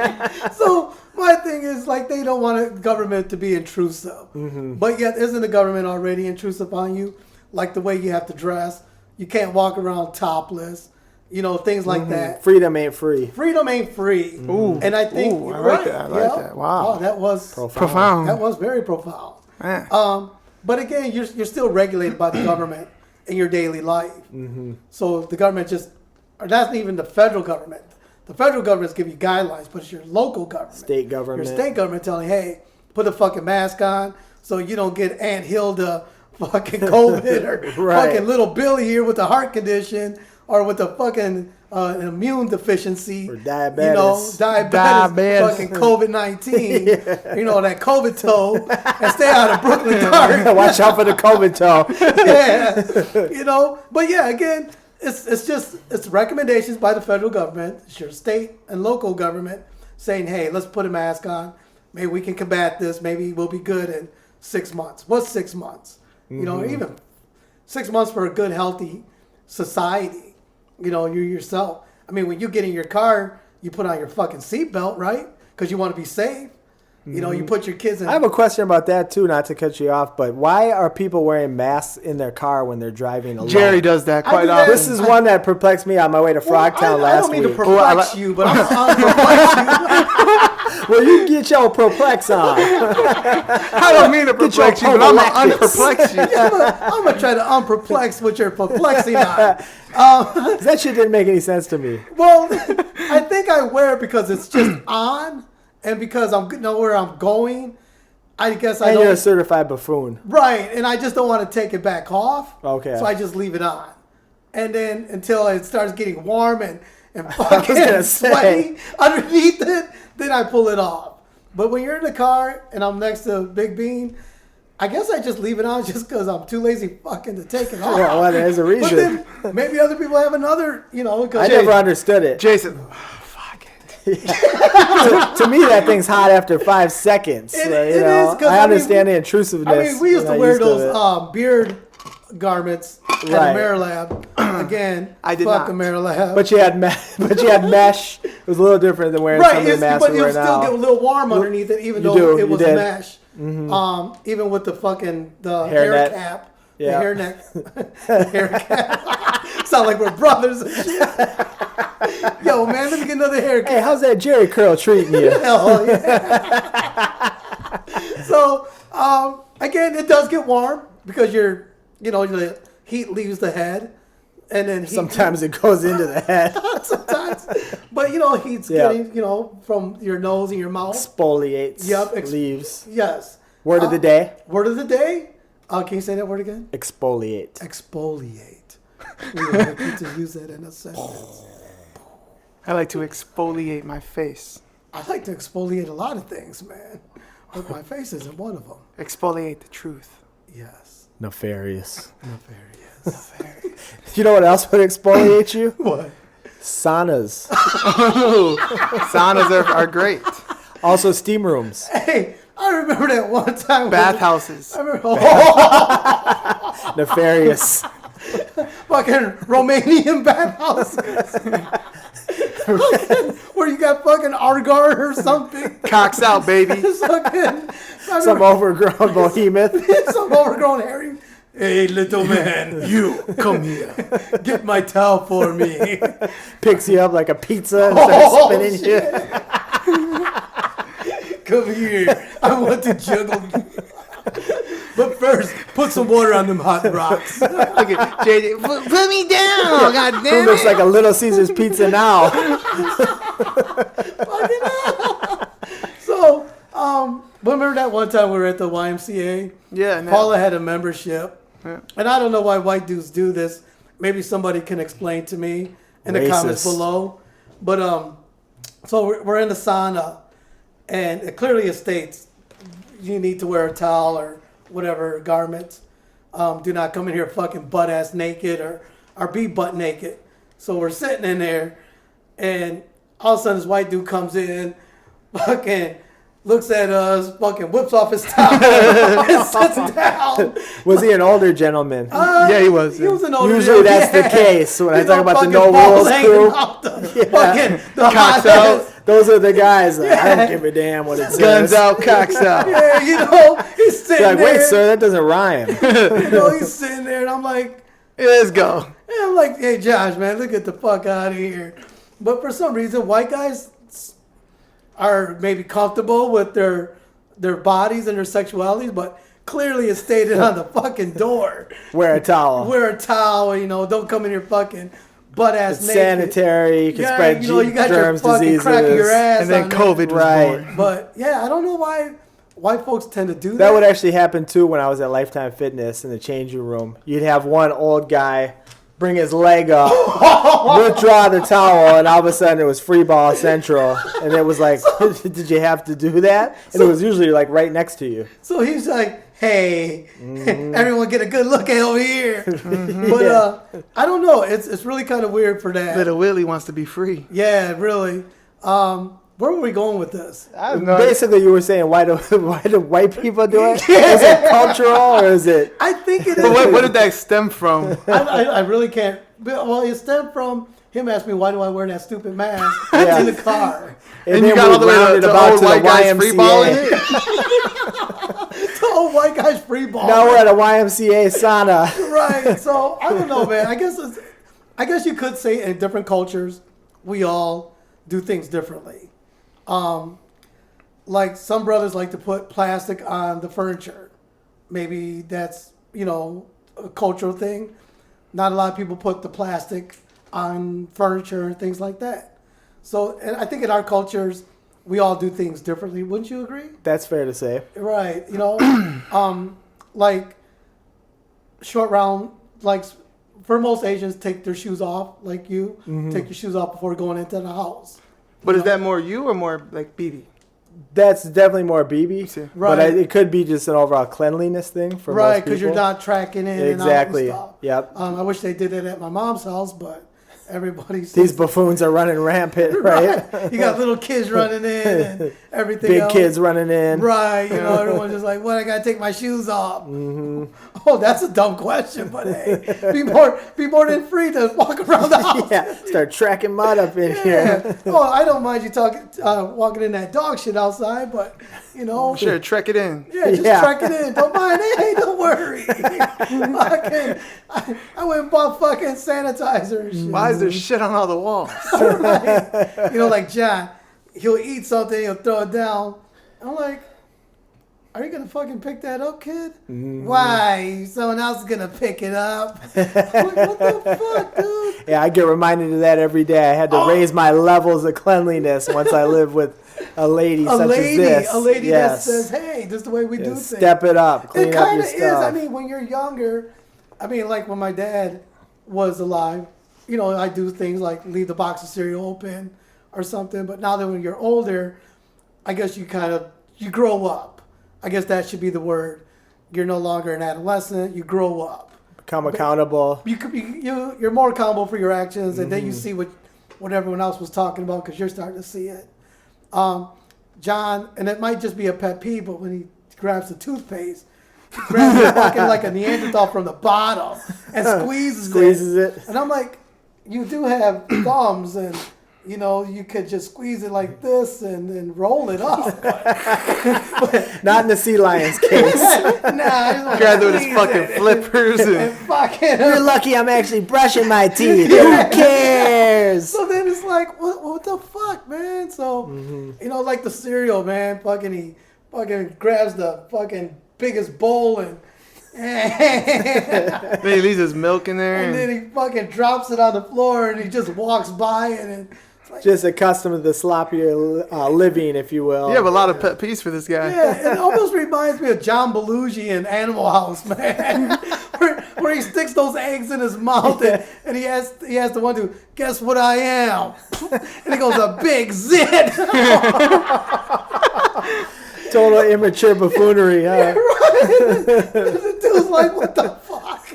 [SPEAKER 2] so my thing is like they don't want the government to be intrusive, but yet isn't the government already intrusive on you? Like the way you have to dress, you can't walk around topless, things like that.
[SPEAKER 1] Freedom ain't free.
[SPEAKER 2] Freedom ain't free.
[SPEAKER 3] Ooh.
[SPEAKER 2] And I think
[SPEAKER 3] Ooh, I
[SPEAKER 2] right,
[SPEAKER 3] like that. I like that. Wow.
[SPEAKER 2] Oh, that was
[SPEAKER 3] Profound.
[SPEAKER 2] That was very profound.
[SPEAKER 3] Man.
[SPEAKER 2] But again, you're still regulated by the government in your daily life. So the government or that's even the federal government. The federal government's give you guidelines, but it's your local government.
[SPEAKER 1] State government.
[SPEAKER 2] Your state government telling you, hey, put a fucking mask on so you don't get Aunt Hilda fucking COVID or
[SPEAKER 1] Right.
[SPEAKER 2] fucking little Billy here with a heart condition or with a fucking an immune deficiency.
[SPEAKER 1] Or diabetes.
[SPEAKER 3] Diabetes.
[SPEAKER 2] Fucking COVID-19. That COVID toe. And stay out of Brooklyn Dark.
[SPEAKER 1] Watch out for the COVID toe.
[SPEAKER 2] Yeah. But yeah, again, it's recommendations by the federal government, it's your state and local government saying, hey, let's put a mask on. Maybe we can combat this. Maybe we'll be good in 6 months. What's 6 months? Even 6 months for a good, healthy society. You yourself. I mean, when you get in your car, you put on your fucking seatbelt, right? Because you want to be safe. You put your kids in.
[SPEAKER 1] I have a question about that too, not to cut you off, but why are people wearing masks in their car when they're driving alone?
[SPEAKER 3] Jerry does that quite
[SPEAKER 2] do that.
[SPEAKER 3] often.
[SPEAKER 1] This is one that perplexed me on my way to Frogtown
[SPEAKER 2] I
[SPEAKER 1] last
[SPEAKER 2] don't mean to
[SPEAKER 1] week.
[SPEAKER 2] perplex you, but I'm perplex you.
[SPEAKER 1] Well, you get your perplex on.
[SPEAKER 3] I don't mean to perplex you, but I'm going to unperplex you.
[SPEAKER 2] I'm going to try to unperplex what you're perplexing on.
[SPEAKER 1] 'Cause that shit didn't make any sense to me.
[SPEAKER 2] Well, I think I wear it because it's just on and because I know where I'm going. I guess I
[SPEAKER 1] And
[SPEAKER 2] don't.
[SPEAKER 1] you're a certified buffoon.
[SPEAKER 2] Right, and I just don't want to take it back off.
[SPEAKER 1] Okay.
[SPEAKER 2] So I just leave it on. And then until it starts getting warm and
[SPEAKER 1] gonna
[SPEAKER 2] fucking
[SPEAKER 1] say.
[SPEAKER 2] sweaty underneath it, then I pull it off. But when you're in the car and I'm next to Big Bean, I guess I just leave it on just because I'm too lazy fucking to take it off.
[SPEAKER 1] Yeah, well, there's a
[SPEAKER 2] But
[SPEAKER 1] reason.
[SPEAKER 2] then maybe other people have another,
[SPEAKER 1] I never understood it.
[SPEAKER 3] Jason, fuck it.
[SPEAKER 1] To me, that thing's hot after 5 seconds.
[SPEAKER 2] It
[SPEAKER 1] know?
[SPEAKER 2] is, 'cause,
[SPEAKER 1] I understand the
[SPEAKER 2] I
[SPEAKER 1] intrusiveness.
[SPEAKER 2] mean, we used to
[SPEAKER 1] I'm
[SPEAKER 2] wear
[SPEAKER 1] used to
[SPEAKER 2] those
[SPEAKER 1] it.
[SPEAKER 2] beard garments at
[SPEAKER 1] Right.
[SPEAKER 2] Amerilab. Again,
[SPEAKER 3] I did
[SPEAKER 2] fuck
[SPEAKER 3] not.
[SPEAKER 2] Amerilab.
[SPEAKER 1] But you had mesh. It was a little different than wearing some of the masks
[SPEAKER 2] but
[SPEAKER 1] we
[SPEAKER 2] you
[SPEAKER 1] wear
[SPEAKER 2] still
[SPEAKER 1] now.
[SPEAKER 2] get a little warm underneath it, even
[SPEAKER 1] You
[SPEAKER 2] though
[SPEAKER 1] do,
[SPEAKER 2] it
[SPEAKER 1] you
[SPEAKER 2] was
[SPEAKER 1] did.
[SPEAKER 2] mesh. Even with the fucking hair
[SPEAKER 1] Hairnet.
[SPEAKER 2] cap,
[SPEAKER 1] Yeah.
[SPEAKER 2] the hair cap. Sound like we're brothers and shit. Yo, man, let me get another haircut.
[SPEAKER 1] Hey, how's that Jerry curl treating you?
[SPEAKER 2] Hell yeah. So again, it does get warm because the heat leaves the head, and then heat
[SPEAKER 1] Sometimes it goes into the head.
[SPEAKER 2] sometimes, but heat's
[SPEAKER 1] Yeah.
[SPEAKER 2] getting from your nose and your mouth.
[SPEAKER 1] Exfoliates.
[SPEAKER 2] Yep,
[SPEAKER 1] Leaves.
[SPEAKER 2] Yes.
[SPEAKER 1] Word of the day.
[SPEAKER 2] Word of the day. Can you say that word again?
[SPEAKER 1] Exfoliate.
[SPEAKER 2] Exfoliate. We would like you to use that in a sentence.
[SPEAKER 3] I like to exfoliate my face.
[SPEAKER 2] I like to exfoliate a lot of things, man. But my face isn't one of them.
[SPEAKER 3] Exfoliate the truth.
[SPEAKER 2] Yes.
[SPEAKER 1] Nefarious.
[SPEAKER 2] Nefarious.
[SPEAKER 1] You know what else would exfoliate you?
[SPEAKER 2] What?
[SPEAKER 1] Saunas.
[SPEAKER 3] Oh, saunas are great.
[SPEAKER 1] Also steam rooms.
[SPEAKER 2] Hey, I remember that one time.
[SPEAKER 3] Bathhouses.
[SPEAKER 2] I remember,
[SPEAKER 1] Nefarious.
[SPEAKER 2] fucking Romanian bathhouses. Where you got fucking Argar or something.
[SPEAKER 3] Cocks out, baby.
[SPEAKER 1] Some overgrown behemoth.
[SPEAKER 2] Some overgrown Harry. Hey, little man, you come here. Get my towel for me.
[SPEAKER 1] Picks you up like a pizza and starts spinning you.
[SPEAKER 2] Come here. I want to juggle. But first, put some water on them hot rocks.
[SPEAKER 3] Look at JJ. Put me down. God
[SPEAKER 1] Who
[SPEAKER 3] damn
[SPEAKER 1] looks
[SPEAKER 3] it.
[SPEAKER 1] like a Little Caesars pizza now?
[SPEAKER 2] Fucking hell. So, remember that one time we were at the YMCA?
[SPEAKER 3] Yeah. No.
[SPEAKER 2] Paula had a membership.
[SPEAKER 3] Yeah.
[SPEAKER 2] And I don't know why white dudes do this. Maybe somebody can explain to me in the
[SPEAKER 1] Racist.
[SPEAKER 2] comments below. But so we're in the sauna, and it clearly states you need to wear a towel or whatever garments. Do not come in here fucking butt ass naked or be butt naked. So we're sitting in there, and all of a sudden this white dude comes in, fucking looks at us, fucking whips off his towel and sits down.
[SPEAKER 1] Was he an older gentleman?
[SPEAKER 3] Yeah, he was.
[SPEAKER 2] He was an older
[SPEAKER 1] Usually
[SPEAKER 2] dude,
[SPEAKER 1] that's
[SPEAKER 2] yeah.
[SPEAKER 1] the case when I
[SPEAKER 2] You
[SPEAKER 1] talk
[SPEAKER 2] know,
[SPEAKER 1] about the
[SPEAKER 2] fucking
[SPEAKER 1] No
[SPEAKER 2] balls
[SPEAKER 1] Rules
[SPEAKER 2] hanging
[SPEAKER 1] crew.
[SPEAKER 2] out the
[SPEAKER 1] Yeah.
[SPEAKER 2] fucking the
[SPEAKER 3] Cocks
[SPEAKER 2] hot
[SPEAKER 3] out.
[SPEAKER 2] ass.
[SPEAKER 1] Those are the guys. I don't give a damn what it says.
[SPEAKER 3] Guns out, cocks out.
[SPEAKER 2] Yeah, you know, he's
[SPEAKER 1] It's
[SPEAKER 2] sitting
[SPEAKER 1] like,
[SPEAKER 2] there.
[SPEAKER 1] wait, sir, that doesn't rhyme.
[SPEAKER 2] You know, he's sitting there, and I'm like,
[SPEAKER 3] Let's go.
[SPEAKER 2] hey, Josh, man, look at the fuck out of here. But for some reason, white guys are maybe comfortable with their bodies and their sexualities, but clearly it's stated on the fucking door.
[SPEAKER 1] Wear a towel.
[SPEAKER 2] Wear a towel, you know, don't come in here fucking butt ass
[SPEAKER 1] It's
[SPEAKER 2] naked.
[SPEAKER 1] sanitary. You can
[SPEAKER 2] Yeah,
[SPEAKER 1] spread
[SPEAKER 2] you know, you got
[SPEAKER 1] germs,
[SPEAKER 2] your fucking
[SPEAKER 1] diseases.
[SPEAKER 2] crack of your ass
[SPEAKER 3] And then
[SPEAKER 2] on there.
[SPEAKER 3] COVID was
[SPEAKER 1] Right.
[SPEAKER 3] born.
[SPEAKER 2] But yeah, I don't know why white folks tend to do that.
[SPEAKER 1] That would actually happen too when I was at Lifetime Fitness in the changing room. You'd have one old guy bring his leg up, withdraw the towel, and all of a sudden it was free ball central. And it was like, did you have to do that? And it was usually like right next to you.
[SPEAKER 2] So he's like, hey, everyone get a good look at over here. But I don't know. It's really kind of weird for that.
[SPEAKER 3] Little Willie wants to be free.
[SPEAKER 2] Yeah, really. Where were we going with this?
[SPEAKER 3] I don't know.
[SPEAKER 1] Basically, you were saying, why do white people do it? Is it cultural or is it?
[SPEAKER 2] I think it is.
[SPEAKER 3] But what did that stem from?
[SPEAKER 2] I really can't. Well, it stemmed from him asking me, why do I wear that stupid mask
[SPEAKER 1] Yeah.
[SPEAKER 2] in the car?
[SPEAKER 3] And
[SPEAKER 1] then
[SPEAKER 3] you got
[SPEAKER 1] we
[SPEAKER 3] all the way
[SPEAKER 1] rounded
[SPEAKER 3] to
[SPEAKER 1] about
[SPEAKER 3] old
[SPEAKER 1] to the
[SPEAKER 3] white guys
[SPEAKER 1] YMCA.
[SPEAKER 3] free balling it.
[SPEAKER 2] The old white guy's free ball.
[SPEAKER 1] Now we're at a YMCA sauna.
[SPEAKER 2] Right. So I don't know, man. I guess you could say in different cultures, we all do things differently. Like some brothers like to put plastic on the furniture. Maybe that's, you know, a cultural thing. Not a lot of people put the plastic on furniture and things like that. So, and I think in our cultures, we all do things differently. Wouldn't you agree?
[SPEAKER 1] That's fair to say.
[SPEAKER 2] Right. You know, like short round, like for most Asians, take their shoes off. Like you, take your shoes off before going into the house.
[SPEAKER 3] But is that more you or more like BB?
[SPEAKER 1] That's definitely more BB,
[SPEAKER 2] Right.
[SPEAKER 1] but it could be just an overall cleanliness thing for
[SPEAKER 2] Right,
[SPEAKER 1] most
[SPEAKER 2] because you're
[SPEAKER 1] people.
[SPEAKER 2] not tracking in
[SPEAKER 1] Exactly.
[SPEAKER 2] and out and stuff.
[SPEAKER 1] Yep.
[SPEAKER 2] I wish they did it at my mom's house, but everybody's
[SPEAKER 1] These buffoons are running rampant, right?
[SPEAKER 2] You got little kids running in and everything.
[SPEAKER 1] Big
[SPEAKER 2] else.
[SPEAKER 1] kids running in.
[SPEAKER 2] Right, you know, everyone's just like, "What? I gotta take my shoes off." Oh, that's a dumb question, but hey, be more than free to walk around the house.
[SPEAKER 1] Yeah, start tracking mud up in here.
[SPEAKER 2] Yeah. Oh, I don't mind you walking in that dog shit outside, but you know,
[SPEAKER 3] Sure, trek it in.
[SPEAKER 2] yeah, just
[SPEAKER 1] Yeah.
[SPEAKER 2] track it in. Don't mind it. Hey, don't worry. I went and bought fucking sanitizer and shit.
[SPEAKER 3] Why is there shit on all the walls?
[SPEAKER 2] Right. You know, like John, he'll eat something, he'll throw it down. I'm like, are you gonna fucking pick that up, kid? Why? Someone else is gonna pick it up. I'm like, what the fuck, dude?
[SPEAKER 1] Yeah, I get reminded of that every day. I had to raise my levels of cleanliness once I live with a lady such as this.
[SPEAKER 2] A lady
[SPEAKER 1] Yes.
[SPEAKER 2] that says, hey, this is the way we do
[SPEAKER 1] Yes,
[SPEAKER 2] things.
[SPEAKER 1] step it up, clean
[SPEAKER 2] It
[SPEAKER 1] up
[SPEAKER 2] kind
[SPEAKER 1] your
[SPEAKER 2] of is.
[SPEAKER 1] stuff.
[SPEAKER 2] I mean, when you're younger, like when my dad, was alive, you know, I do things like leave the box of cereal open or something. But now that when you're older, I guess you grow up. I guess that should be the word. You're no longer an adolescent. You grow up.
[SPEAKER 1] Become accountable.
[SPEAKER 2] You're more accountable for your actions, and then you see what everyone else was talking about because you're starting to see it. John, and it might just be a pet peeve, but when he grabs the toothpaste, he grabs it fucking like a Neanderthal from the bottom and squeezes it. And I'm like, you do have thumbs, and you know you could just squeeze it like this and roll it up. But
[SPEAKER 1] Not in the sea lion's case.
[SPEAKER 2] nah,
[SPEAKER 3] Grab it with his fucking flippers.
[SPEAKER 2] and fucking.
[SPEAKER 1] You're lucky I'm actually brushing my teeth. Who cares?
[SPEAKER 2] So then it's like, what the fuck, man? So, you know, like the cereal, man, he fucking grabs the fucking biggest bowl and
[SPEAKER 3] Then he leaves his milk in there.
[SPEAKER 2] then he fucking drops it on the floor and he just walks by and it's like,
[SPEAKER 1] Just accustomed to the sloppier living, if you will.
[SPEAKER 3] You have a lot of pet peeves for this guy.
[SPEAKER 2] yeah, it almost reminds me of John Belushi in Animal House, man, where he sticks those eggs in his mouth and he has the one to guess what I am, and he goes a big zit.
[SPEAKER 1] Total immature buffoonery, huh?
[SPEAKER 2] The dude's like, what the fuck?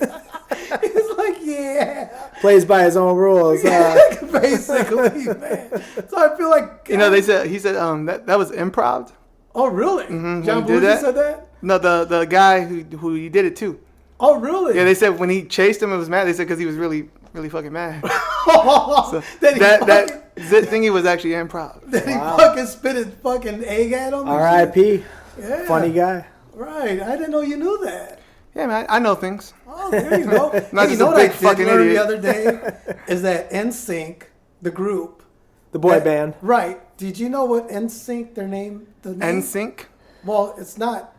[SPEAKER 2] He's like, yeah.
[SPEAKER 1] Plays by his own rules.
[SPEAKER 2] Basically, man. So I feel like
[SPEAKER 3] You know, he said that was improv.
[SPEAKER 2] oh really?
[SPEAKER 3] Mm-hmm.
[SPEAKER 2] John
[SPEAKER 3] When he did
[SPEAKER 2] Belushi
[SPEAKER 3] that?
[SPEAKER 2] said that?
[SPEAKER 3] No, the guy who he did it to.
[SPEAKER 2] Oh really?
[SPEAKER 3] Yeah, they said when he chased him, it was mad. They said because he was really fucking mad. So
[SPEAKER 2] Then he
[SPEAKER 3] that zit thingy was actually improv.
[SPEAKER 2] Then he fucking spit his fucking egg at him. and
[SPEAKER 1] R.I.P.
[SPEAKER 2] shit. Yeah.
[SPEAKER 1] Funny guy.
[SPEAKER 2] Right. I didn't know you knew that.
[SPEAKER 3] Yeah, man, I know things.
[SPEAKER 2] Oh, there you go.
[SPEAKER 3] Not
[SPEAKER 2] Hey,
[SPEAKER 3] just
[SPEAKER 2] you know
[SPEAKER 3] a
[SPEAKER 2] what I
[SPEAKER 3] big
[SPEAKER 2] did
[SPEAKER 3] fucking
[SPEAKER 2] learn
[SPEAKER 3] idiot.
[SPEAKER 2] the other day is that NSYNC, the group,
[SPEAKER 1] The boy band.
[SPEAKER 2] Right. Did you know what NSYNC the name?
[SPEAKER 3] NSYNC.
[SPEAKER 2] Well, it's not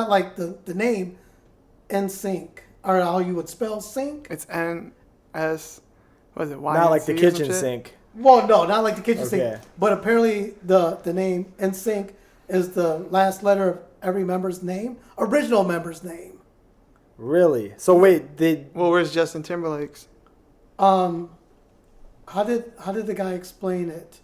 [SPEAKER 2] like the name NSYNC or how you would spell sync.
[SPEAKER 3] It's N-S. What is it?
[SPEAKER 1] Not like the
[SPEAKER 3] YNC or some
[SPEAKER 1] kitchen
[SPEAKER 3] shit?
[SPEAKER 1] sink.
[SPEAKER 2] Well, no, not like the kitchen
[SPEAKER 1] Okay.
[SPEAKER 2] sink. But apparently the name NSYNC is the last letter of every member's name, original member's name.
[SPEAKER 1] Really? So wait,
[SPEAKER 3] Well, where's Justin Timberlake's?
[SPEAKER 2] How did the guy explain it?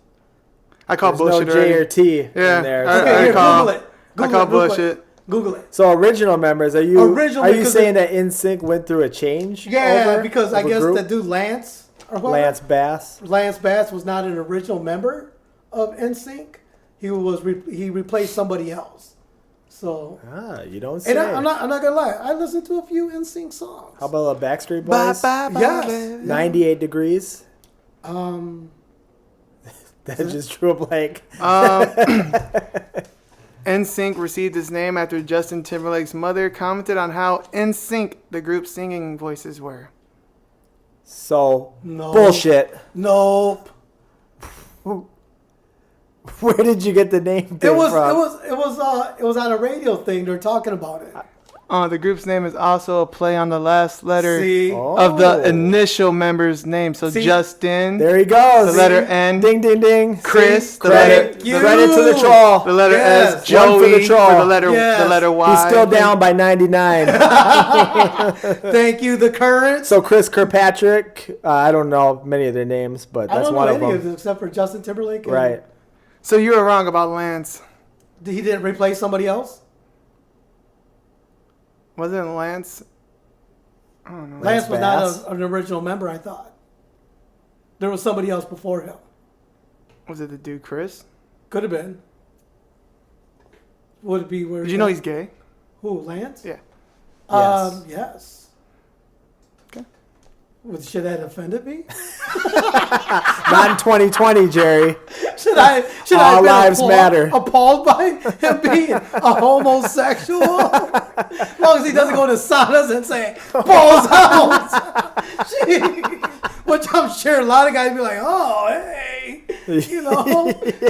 [SPEAKER 3] I call
[SPEAKER 1] there's no
[SPEAKER 3] bullshit
[SPEAKER 1] J or
[SPEAKER 3] already.
[SPEAKER 1] T
[SPEAKER 3] Yeah.
[SPEAKER 1] in there.
[SPEAKER 3] I-
[SPEAKER 2] Okay, here,
[SPEAKER 3] call-
[SPEAKER 2] Google it.
[SPEAKER 3] I call bullshit.
[SPEAKER 2] Google it.
[SPEAKER 1] So original members, are you
[SPEAKER 2] Because
[SPEAKER 1] saying that NSYNC went through a change?
[SPEAKER 2] Yeah, because I
[SPEAKER 1] of a
[SPEAKER 2] guess
[SPEAKER 1] group?
[SPEAKER 2] the dude Lance or whatever,
[SPEAKER 1] Lance Bass.
[SPEAKER 2] Lance Bass was not an original member of NSYNC. He replaced somebody else. So,
[SPEAKER 1] You don't say.
[SPEAKER 2] and I'm not gonna lie. I listened to a few NSYNC songs.
[SPEAKER 1] How about the Backstreet Boys?
[SPEAKER 2] Yes.
[SPEAKER 1] 98 Degrees. That just drew a blank.
[SPEAKER 3] NSYNC received its name after Justin Timberlake's mother commented on how in sync the group's singing voices were.
[SPEAKER 1] So
[SPEAKER 2] No.
[SPEAKER 1] bullshit.
[SPEAKER 2] Nope.
[SPEAKER 1] Where did you get the name thing from?
[SPEAKER 2] It was on a radio thing. They're talking about it.
[SPEAKER 3] The group's name is also a play on the last letter
[SPEAKER 2] See,
[SPEAKER 3] of the initial member's name. So
[SPEAKER 2] See?
[SPEAKER 3] Justin,
[SPEAKER 1] There he goes.
[SPEAKER 3] the letter N,
[SPEAKER 1] Ding, ding, ding.
[SPEAKER 3] Chris, the
[SPEAKER 1] Credit,
[SPEAKER 3] letter,
[SPEAKER 2] you.
[SPEAKER 1] credit to the troll.
[SPEAKER 3] the letter
[SPEAKER 2] Yes.
[SPEAKER 3] S, Joey
[SPEAKER 1] One for the troll.
[SPEAKER 3] the letter
[SPEAKER 2] Yes.
[SPEAKER 3] the letter Y.
[SPEAKER 1] He's still down by 99.
[SPEAKER 2] Thank you, the current.
[SPEAKER 1] So Chris Kirkpatrick, I don't know many of their names, but
[SPEAKER 2] I
[SPEAKER 1] that's
[SPEAKER 2] don't know
[SPEAKER 1] one of
[SPEAKER 2] any
[SPEAKER 1] them.
[SPEAKER 2] of them except for Justin Timberlake. and-
[SPEAKER 1] Right.
[SPEAKER 3] So you were wrong about Lance.
[SPEAKER 2] He didn't replace somebody else.
[SPEAKER 3] Wasn't Lance? I don't know.
[SPEAKER 2] Lance was
[SPEAKER 1] Bass?
[SPEAKER 2] not an original member. I thought there was somebody else before him.
[SPEAKER 3] Was it the dude Chris?
[SPEAKER 2] Could have been. Would it be where?
[SPEAKER 3] Did you know he's gay?
[SPEAKER 2] Who, Lance?
[SPEAKER 3] Yeah.
[SPEAKER 2] Yes.
[SPEAKER 3] Okay.
[SPEAKER 2] Well, should that offended me?
[SPEAKER 1] Not in 2020, Jerry.
[SPEAKER 2] Should I
[SPEAKER 1] All
[SPEAKER 2] have been
[SPEAKER 1] lives matter.
[SPEAKER 2] appalled by him being a homosexual? As long as he doesn't go to saunas and say, balls out! Which I'm sure a lot of guys be like, oh, hey,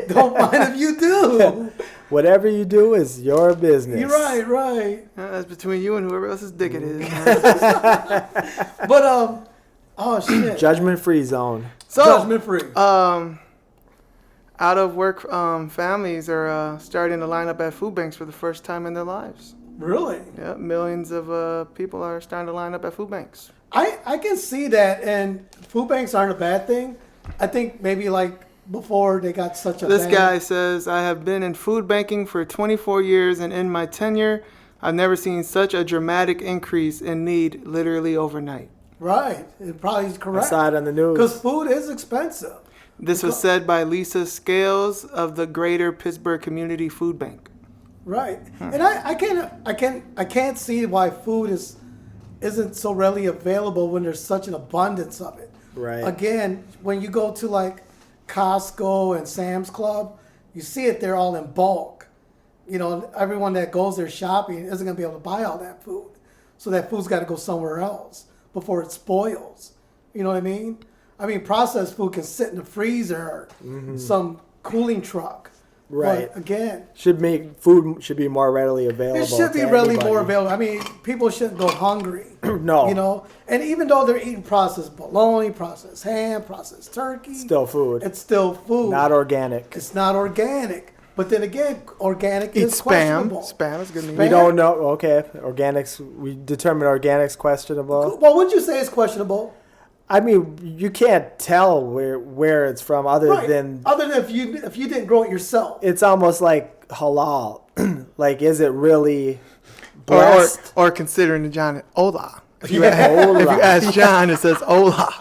[SPEAKER 2] don't mind if you do.
[SPEAKER 1] Whatever you do is your business.
[SPEAKER 2] You're right.
[SPEAKER 3] That's between you and whoever else's dick it is.
[SPEAKER 2] But, oh, shit.
[SPEAKER 1] Judgment-free zone.
[SPEAKER 3] So,
[SPEAKER 2] Judgment free.
[SPEAKER 3] out of work families are starting to line up at food banks for the first time in their lives.
[SPEAKER 2] Really?
[SPEAKER 3] Yeah, millions of people are starting to line up at food banks.
[SPEAKER 2] I can see that, and food banks aren't a bad thing. I think maybe like before they got such a
[SPEAKER 3] This
[SPEAKER 2] bad...
[SPEAKER 3] guy says, I have been in food banking for 24 years, and in my tenure, I've never seen such a dramatic increase in need literally overnight.
[SPEAKER 2] Right. It probably is correct.
[SPEAKER 1] I saw it on the news.
[SPEAKER 2] Because food is expensive.
[SPEAKER 3] This was said by Lisa Scales of the Greater Pittsburgh Community Food Bank.
[SPEAKER 2] Right. And I can't see why food isn't so readily available when there's such an abundance of it.
[SPEAKER 1] Right.
[SPEAKER 2] Again, when you go to like Costco and Sam's Club, you see it there all in bulk. You know, everyone that goes there shopping isn't going to be able to buy all that food. So that food's got to go somewhere else before it spoils. You know what I mean? I mean, processed food can sit in the freezer or some cooling truck.
[SPEAKER 1] Right.
[SPEAKER 2] But again,
[SPEAKER 1] food should be more readily available.
[SPEAKER 2] it should be
[SPEAKER 1] to
[SPEAKER 2] readily
[SPEAKER 1] anybody.
[SPEAKER 2] more available. I mean, people shouldn't go hungry.
[SPEAKER 1] No.
[SPEAKER 2] You know? And even though they're eating processed bologna, processed ham, processed turkey.
[SPEAKER 1] Still food.
[SPEAKER 2] It's still food.
[SPEAKER 1] Not organic.
[SPEAKER 2] It's not organic. But then again, organic
[SPEAKER 3] Eat
[SPEAKER 2] is
[SPEAKER 3] spam.
[SPEAKER 2] questionable.
[SPEAKER 3] Spam is good meat.
[SPEAKER 1] We don't know. Okay. Organics. We determine organics questionable.
[SPEAKER 2] Well, wouldn't you say it's questionable?
[SPEAKER 1] I mean, you can't tell where it's from other
[SPEAKER 2] Right.
[SPEAKER 1] than
[SPEAKER 2] Other than if you didn't grow it yourself.
[SPEAKER 1] it's almost like halal. Like, is it really
[SPEAKER 3] Or,
[SPEAKER 1] blessed?
[SPEAKER 3] or considering John, Ola. If you,
[SPEAKER 1] Ola.
[SPEAKER 3] if you ask John, it says Ola.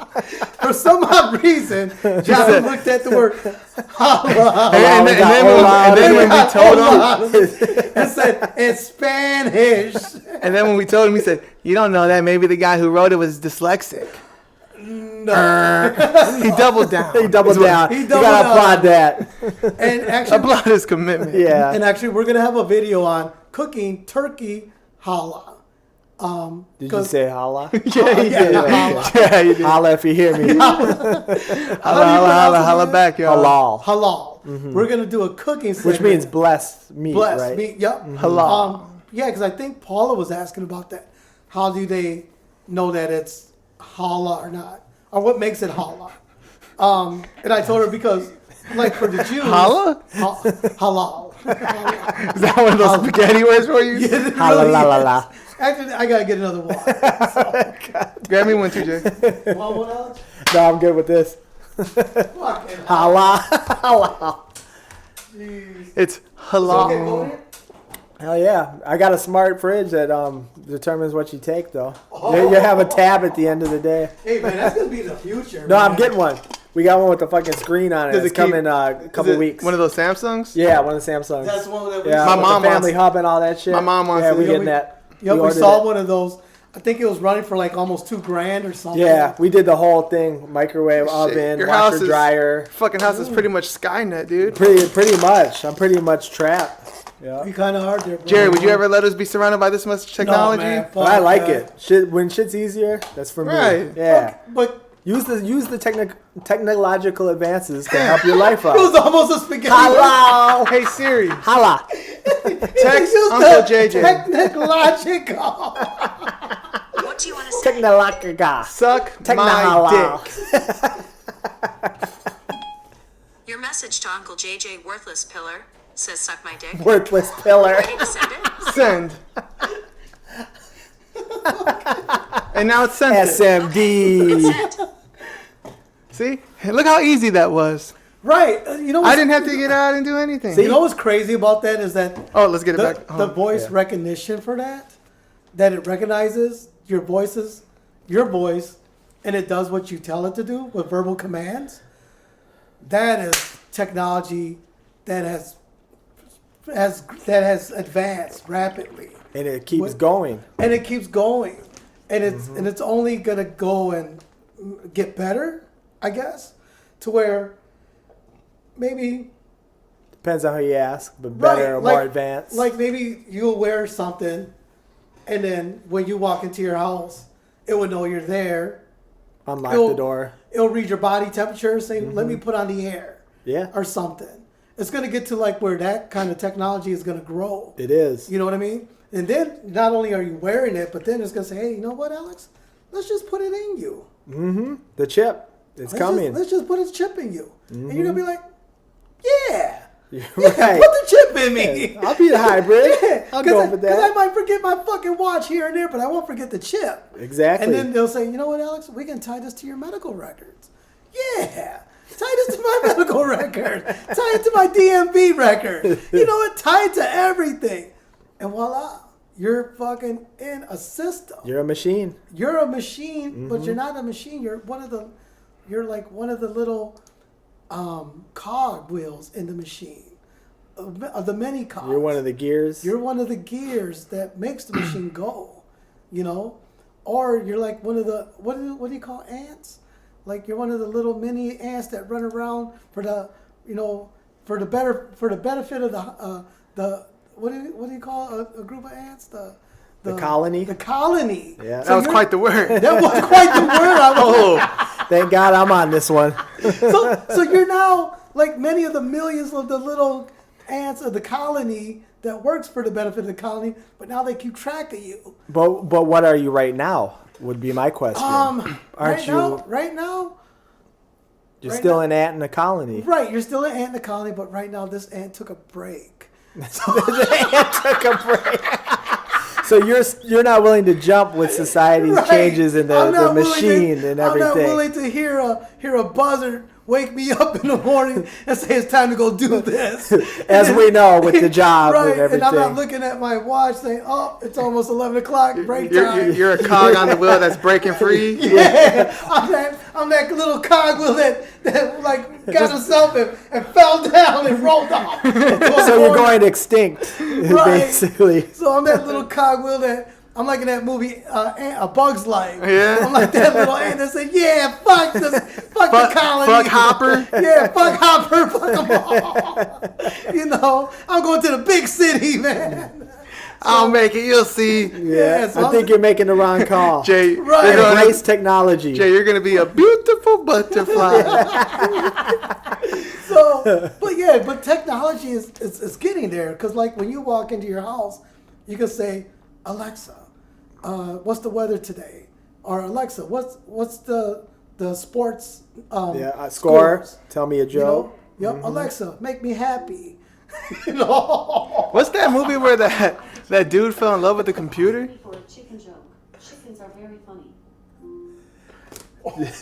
[SPEAKER 2] For some odd reason, John looked at the word halal.
[SPEAKER 3] And then when we told him,
[SPEAKER 2] and said, it's Spanish.
[SPEAKER 3] and then when we told him, he said, "You don't know that. Maybe the guy who wrote it was dyslexic."
[SPEAKER 2] No.
[SPEAKER 3] He doubled down.
[SPEAKER 1] He doubled down.
[SPEAKER 2] He
[SPEAKER 1] You
[SPEAKER 2] doubled
[SPEAKER 1] gotta
[SPEAKER 2] down.
[SPEAKER 1] applaud that.
[SPEAKER 2] And actually,
[SPEAKER 3] Applaud his commitment.
[SPEAKER 1] Yeah.
[SPEAKER 2] and actually, we're going to have a video on cooking turkey halal.
[SPEAKER 1] Did you
[SPEAKER 2] 'cause-
[SPEAKER 1] say halal?
[SPEAKER 3] Yeah, he did.
[SPEAKER 2] halal.
[SPEAKER 3] Yeah, he did.
[SPEAKER 1] Holla if you hear me.
[SPEAKER 3] Holla back, y'all.
[SPEAKER 1] Halal.
[SPEAKER 2] Halal. We're going to do a cooking segment.
[SPEAKER 1] Which means blessed meat,
[SPEAKER 2] blessed
[SPEAKER 1] right?
[SPEAKER 2] meat. Yep.
[SPEAKER 3] Halal.
[SPEAKER 2] Yeah, because I think Paula was asking about that. How do they know that it's halal or not? Or what makes it halal? And I told her because, like for the Jews,
[SPEAKER 3] Holla?
[SPEAKER 2] Halal.
[SPEAKER 3] Is that one of those spaghetti words for you?
[SPEAKER 1] Halalala.
[SPEAKER 2] Actually, I gotta get another one.
[SPEAKER 3] Grab me one too, Jay.
[SPEAKER 2] Want one else?
[SPEAKER 1] No, I'm good with this.
[SPEAKER 2] Fucking
[SPEAKER 1] Halal. Halal.
[SPEAKER 2] jeez.
[SPEAKER 3] It's
[SPEAKER 2] Okay, go
[SPEAKER 3] halal.
[SPEAKER 2] ahead.
[SPEAKER 1] Hell yeah. I got a smart fridge that determines what you take, though. You have a tab at the end of the day.
[SPEAKER 2] Hey man, that's gonna be the future.
[SPEAKER 1] No,
[SPEAKER 2] man.
[SPEAKER 1] I'm getting one. We got one with the fucking screen on it.
[SPEAKER 3] Does it
[SPEAKER 1] It's coming
[SPEAKER 3] keep-
[SPEAKER 1] a couple
[SPEAKER 3] Is it
[SPEAKER 1] weeks.
[SPEAKER 3] One of those Samsungs?
[SPEAKER 1] Yeah, one of the Samsungs.
[SPEAKER 2] That's one that we
[SPEAKER 1] Yeah,
[SPEAKER 3] My
[SPEAKER 1] with
[SPEAKER 3] mom
[SPEAKER 1] the family
[SPEAKER 3] wants-
[SPEAKER 1] hub and all that shit.
[SPEAKER 3] My mom wants
[SPEAKER 1] Yeah,
[SPEAKER 3] to-
[SPEAKER 1] we
[SPEAKER 2] Yeah,
[SPEAKER 1] getting
[SPEAKER 2] we-
[SPEAKER 1] that.
[SPEAKER 2] Yep, we
[SPEAKER 1] ordered
[SPEAKER 2] saw
[SPEAKER 1] it.
[SPEAKER 2] one of those. I think it was running for like almost $2,000 or something.
[SPEAKER 1] Yeah, we did the whole thing. Microwave, oven,
[SPEAKER 3] Your house
[SPEAKER 1] washer,
[SPEAKER 3] is-
[SPEAKER 1] dryer.
[SPEAKER 3] Fucking house is pretty much Skynet, dude.
[SPEAKER 1] Pretty much. I'm pretty much trapped. Yeah.
[SPEAKER 2] We kind of hard there, bro.
[SPEAKER 3] Jerry, would you ever let us be surrounded by this much technology?
[SPEAKER 2] No, man.
[SPEAKER 1] But I like
[SPEAKER 2] that.
[SPEAKER 1] it. Shit, when shit's easier, that's for me.
[SPEAKER 3] Right.
[SPEAKER 1] Yeah.
[SPEAKER 2] But
[SPEAKER 1] Use the technological advances to help your life
[SPEAKER 2] it
[SPEAKER 1] out.
[SPEAKER 2] was almost a spaghetti.
[SPEAKER 1] Hello.
[SPEAKER 3] Hey Siri,
[SPEAKER 1] Holla.
[SPEAKER 3] text
[SPEAKER 2] Use
[SPEAKER 3] Uncle
[SPEAKER 2] the
[SPEAKER 3] JJ.
[SPEAKER 2] Technological.
[SPEAKER 4] What do you want to say?
[SPEAKER 1] Technological.
[SPEAKER 3] Suck my
[SPEAKER 1] Technohalal.
[SPEAKER 3] dick.
[SPEAKER 4] Your message to Uncle JJ Worthless Pillar says suck my dick.
[SPEAKER 1] Worthless pillar.
[SPEAKER 4] Ready to send it?
[SPEAKER 3] Send. And now it's sent. it.
[SPEAKER 1] SMD.
[SPEAKER 4] Sent.
[SPEAKER 3] See? Hey, look how easy that was.
[SPEAKER 2] Right. You know
[SPEAKER 3] I
[SPEAKER 2] what's,
[SPEAKER 3] didn't have to get out and do anything.
[SPEAKER 2] you know what's crazy about that is that
[SPEAKER 3] Oh, let's get it
[SPEAKER 2] the,
[SPEAKER 3] back.
[SPEAKER 2] the voice
[SPEAKER 1] Yeah.
[SPEAKER 2] recognition for that it recognizes your voice, and it does what you tell it to do with verbal commands. That is technology that has advanced rapidly.
[SPEAKER 1] And it keeps
[SPEAKER 2] What-
[SPEAKER 1] going.
[SPEAKER 2] And it keeps going, and it's only gonna go and get better, I guess, to where maybe
[SPEAKER 1] Depends on who you ask, but better or more advanced.
[SPEAKER 2] Like maybe you'll wear something, and then when you walk into your house, it will know you're there.
[SPEAKER 1] Unlock
[SPEAKER 2] it'll-
[SPEAKER 1] the door.
[SPEAKER 2] It'll read your body temperature and say, "Let me put on the air,"
[SPEAKER 1] Yeah,
[SPEAKER 2] or something. It's gonna get to like where that kind of technology is gonna grow.
[SPEAKER 1] it is.
[SPEAKER 2] You know what I mean? And then not only are you wearing it, but then it's gonna say, "Hey, you know what, Alex? Let's just put it in you.
[SPEAKER 1] The chip. It's coming.
[SPEAKER 2] Let's just put a chip in you." And you're gonna be like, "Yeah,
[SPEAKER 1] Right.
[SPEAKER 2] Put the chip in me.
[SPEAKER 1] I'll be the hybrid. I'll go with
[SPEAKER 2] Because I
[SPEAKER 1] that.
[SPEAKER 2] might forget my fucking watch here and there, but I won't forget the chip.
[SPEAKER 1] Exactly.
[SPEAKER 2] And then they'll say, you know what, Alex? We can tie this to your medical records. Yeah. Tie this to my medical record. Tie it to my DMV record. You know what? Tie it to everything. And voila. You're fucking in a system.
[SPEAKER 1] You're a machine.
[SPEAKER 2] You're a machine, but you're not a machine. You're like one of the little cog wheels in the machine. Of the many cogs.
[SPEAKER 1] You're one of the gears.
[SPEAKER 2] You're one of the gears that makes the machine go. You know? Or you're like one of the what do you call ants? Like you're one of the little mini ants that run around for the benefit of the what do you call a group of ants? The
[SPEAKER 1] colony?
[SPEAKER 2] The colony.
[SPEAKER 1] Yeah.
[SPEAKER 3] That was quite the word.
[SPEAKER 2] That was quite the word.
[SPEAKER 1] Thank God I'm on this one.
[SPEAKER 2] So you're now like many of the millions of the little ants of the colony that works for the benefit of the colony, but now they keep track of you.
[SPEAKER 1] But what are you right now? Would be my question. Aren't you?
[SPEAKER 2] Right now,
[SPEAKER 1] You're still an ant in a colony.
[SPEAKER 2] right? You're still an ant in the colony, but right now this ant took a break.
[SPEAKER 1] The ant took a break. So you're not willing to jump with society's changes in the machine and everything.
[SPEAKER 2] I'm not willing to hear a buzzard wake me up in the morning and say it's time to go do this.
[SPEAKER 1] As we know with the job and everything.
[SPEAKER 2] And I'm not looking at my watch saying, oh, it's almost 11 o'clock, break time.
[SPEAKER 3] You're a cog on the wheel that's breaking free.
[SPEAKER 2] Yeah, I'm that little cogwheel that like got himself and fell down and rolled off.
[SPEAKER 1] So you're going extinct, basically.
[SPEAKER 2] So I'm that little cogwheel that I'm like in that movie, A Bug's Life.
[SPEAKER 3] Yeah.
[SPEAKER 2] I'm like that little ant that said, yeah, fuck the colony.
[SPEAKER 3] Fuck Hopper.
[SPEAKER 2] Yeah, fuck Hopper, fuck them all. You know, I'm going to the big city, man.
[SPEAKER 3] I'll make it. You'll see.
[SPEAKER 1] Yeah,
[SPEAKER 2] so
[SPEAKER 1] I think you're making the wrong call.
[SPEAKER 3] Jay,
[SPEAKER 2] Right.
[SPEAKER 1] Embrace technology.
[SPEAKER 3] Jay, you're going to be a beautiful butterfly.
[SPEAKER 2] But technology is getting there. Because like when you walk into your house, you can say, Alexa, what's the weather today? Or Alexa, what's the sports
[SPEAKER 1] score.
[SPEAKER 2] scores?
[SPEAKER 1] Tell me a joke.
[SPEAKER 2] You know? Yep. Alexa, make me happy. You know?
[SPEAKER 3] What's that movie where that dude fell in love with the computer?
[SPEAKER 5] For a chicken joke. Chickens are very funny.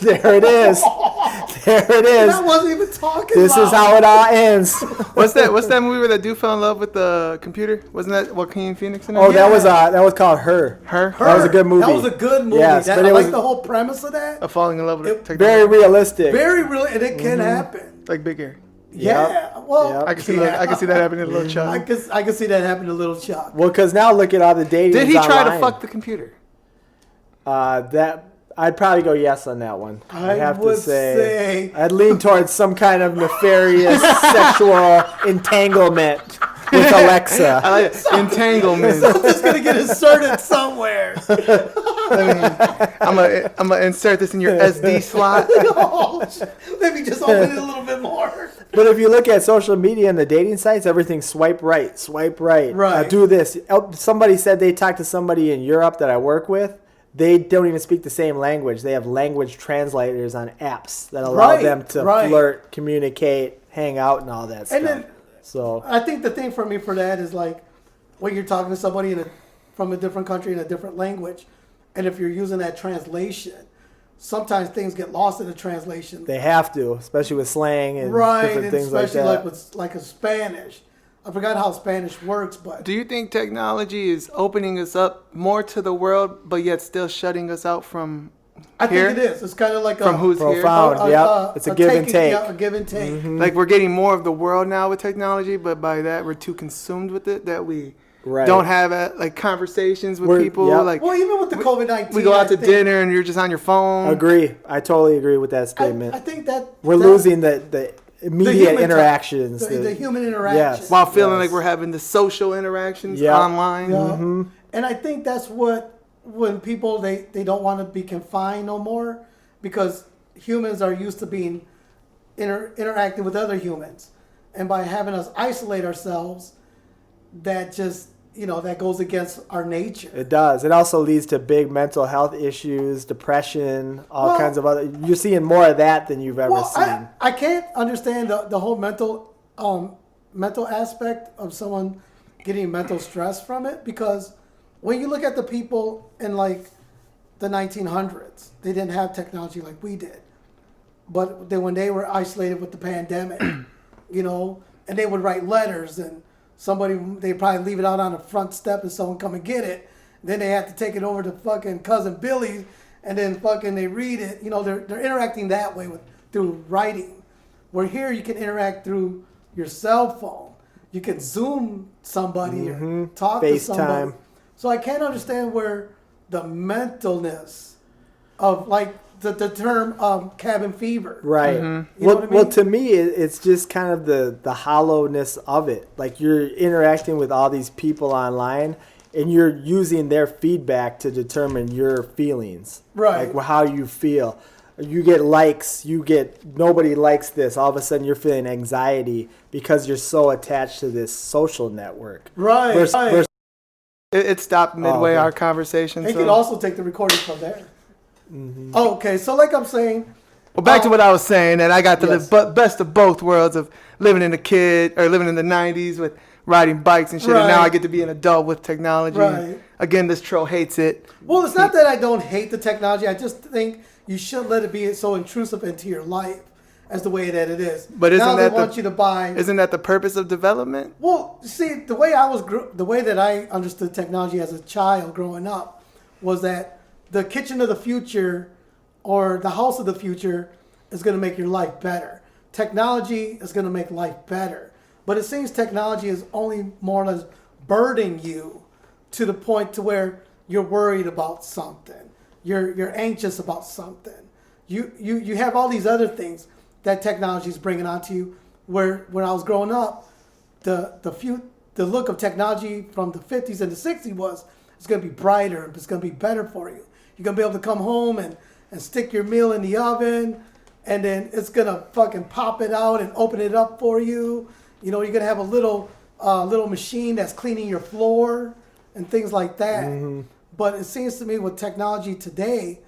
[SPEAKER 1] There it is. There it is.
[SPEAKER 2] I wasn't even talking.
[SPEAKER 1] This is how it all ends.
[SPEAKER 3] What's that movie where that dude fell in love with the computer? Wasn't that Joaquin Phoenix in it?
[SPEAKER 1] Oh, that was called Her.
[SPEAKER 3] Her?
[SPEAKER 1] That was a good movie.
[SPEAKER 2] That was a good movie.
[SPEAKER 1] Yes,
[SPEAKER 2] I
[SPEAKER 1] but it
[SPEAKER 2] like
[SPEAKER 1] was
[SPEAKER 2] the whole premise of that.
[SPEAKER 3] Of falling in love with technology.
[SPEAKER 1] very realistic.
[SPEAKER 2] Very real, and it can happen.
[SPEAKER 3] Like Big Air.
[SPEAKER 2] Yeah. Well,
[SPEAKER 1] Yep.
[SPEAKER 3] I can see that happening to Little Chuck.
[SPEAKER 2] I can see that happen to Little Chuck.
[SPEAKER 1] Well, because now look at all the dating.
[SPEAKER 3] Did he try to
[SPEAKER 1] online.
[SPEAKER 3] fuck the computer?
[SPEAKER 1] That I'd probably go yes on that one.
[SPEAKER 2] I
[SPEAKER 1] have
[SPEAKER 2] would
[SPEAKER 1] to say
[SPEAKER 2] say-
[SPEAKER 1] I'd lean towards some kind of nefarious sexual entanglement with Alexa.
[SPEAKER 3] I like it. Entanglement.
[SPEAKER 2] It's gonna get inserted somewhere.
[SPEAKER 3] I'm gonna insert this in your SD slot.
[SPEAKER 2] Let me just open it a little bit more.
[SPEAKER 1] But if you look at social media and the dating sites, everything's swipe right, swipe right.
[SPEAKER 2] Right.
[SPEAKER 1] Do this. Somebody said they talked to somebody in Europe that I work with. They don't even speak the same language. They have language translators on apps that allow them to flirt, communicate, hang out, and all that stuff.
[SPEAKER 2] And then,
[SPEAKER 1] so
[SPEAKER 2] I think the thing for me for that is like when you're talking to somebody from a different country in a different language, and if you're using that translation, sometimes things get lost in the translation.
[SPEAKER 1] they have to, especially with slang and different
[SPEAKER 2] and
[SPEAKER 1] things like
[SPEAKER 2] especially
[SPEAKER 1] that.
[SPEAKER 2] like a Spanish. I forgot how Spanish works, but
[SPEAKER 3] Do you think technology is opening us up more to the world, but yet still shutting us out from
[SPEAKER 2] I
[SPEAKER 3] here?
[SPEAKER 2] think it is. It's kind of like
[SPEAKER 3] From who's here?
[SPEAKER 1] Profound. Yep. It's a give and take.
[SPEAKER 2] Yeah, a give and take.
[SPEAKER 3] Like we're getting more of the world now with technology, but by that we're too consumed with it that we
[SPEAKER 1] Right.
[SPEAKER 3] don't have like conversations with
[SPEAKER 1] We're-
[SPEAKER 3] people.
[SPEAKER 1] yep.
[SPEAKER 3] Like
[SPEAKER 2] Well, even with the COVID-19,
[SPEAKER 3] we go out to
[SPEAKER 2] I think-
[SPEAKER 3] dinner and you're just on your phone.
[SPEAKER 1] Agree. I totally agree with that statement.
[SPEAKER 2] I think that
[SPEAKER 1] We're losing the immediate
[SPEAKER 2] human touch,
[SPEAKER 1] interactions.
[SPEAKER 2] the human interaction.
[SPEAKER 1] Yes.
[SPEAKER 3] While feeling
[SPEAKER 1] Yes.
[SPEAKER 3] like we're having the social interactions
[SPEAKER 1] Yep.
[SPEAKER 3] online.
[SPEAKER 2] Yeah. And I think that's when people they don't want to be confined no more because humans are used to being interacting with other humans, and by having us isolate ourselves, that just that goes against our nature.
[SPEAKER 1] It does. It also leads to big mental health issues, depression, all kinds of other. You're seeing more of that than you've ever seen.
[SPEAKER 2] I can't understand the whole mental aspect of someone getting mental stress from it, because when you look at the people in like the 1900s, they didn't have technology like we did. But then when they were isolated with the pandemic, you know, and they would write letters, and they'd probably leave it out on the front step and someone come and get it. Then they had to take it over to fucking Cousin Billy, and then fucking they read it. You know, they're interacting that way through writing. Where here you can interact through your cell phone. You can Zoom somebody or talk to somebody. So I can't understand where the mentalness of like the term cabin fever.
[SPEAKER 1] Right.
[SPEAKER 2] You know what I mean?
[SPEAKER 1] Well, to me, it's just kind of the hollowness of it. Like you're interacting with all these people online, and you're using their feedback to determine your feelings.
[SPEAKER 2] Right.
[SPEAKER 1] Like how you feel. You get likes. Nobody likes this. All of a sudden, you're feeling anxiety because you're so attached to this social network.
[SPEAKER 2] Right.
[SPEAKER 3] It stopped midway
[SPEAKER 1] okay.
[SPEAKER 3] our conversation.
[SPEAKER 2] They
[SPEAKER 3] so.
[SPEAKER 2] could also take the recording from there. Oh, okay, so like I'm saying.
[SPEAKER 3] Well, back to what I was saying, that I got to
[SPEAKER 2] Yes.
[SPEAKER 3] live best of both worlds of living in the 90s with riding bikes and shit, and now
[SPEAKER 2] Right.
[SPEAKER 3] I get to be an adult with technology.
[SPEAKER 2] Right.
[SPEAKER 3] Again, this troll hates it.
[SPEAKER 2] Well, it's not that I don't hate the technology. I just think you shouldn't let it be so intrusive into your life as the way that it is.
[SPEAKER 3] But isn't
[SPEAKER 2] now
[SPEAKER 3] that
[SPEAKER 2] they want you to buy.
[SPEAKER 3] Isn't that the purpose of development?
[SPEAKER 2] Well, see, the way that I understood technology as a child growing up was that the kitchen of the future or the house of the future is going to make your life better. Technology is going to make life better. But it seems technology is only more or less burdening you to the point to where you're worried about something. You're anxious about something. You have all these other things that technology is bringing onto you. Where when I was growing up, the look of technology from the 50s and the 60s was it's going to be brighter. It's going to be better for you. You're going to be able to come home and stick your meal in the oven, and then it's going to fucking pop it out and open it up for you. You know, you're going to have a little machine that's cleaning your floor and things like that. Mm-hmm. But it seems to me with technology today,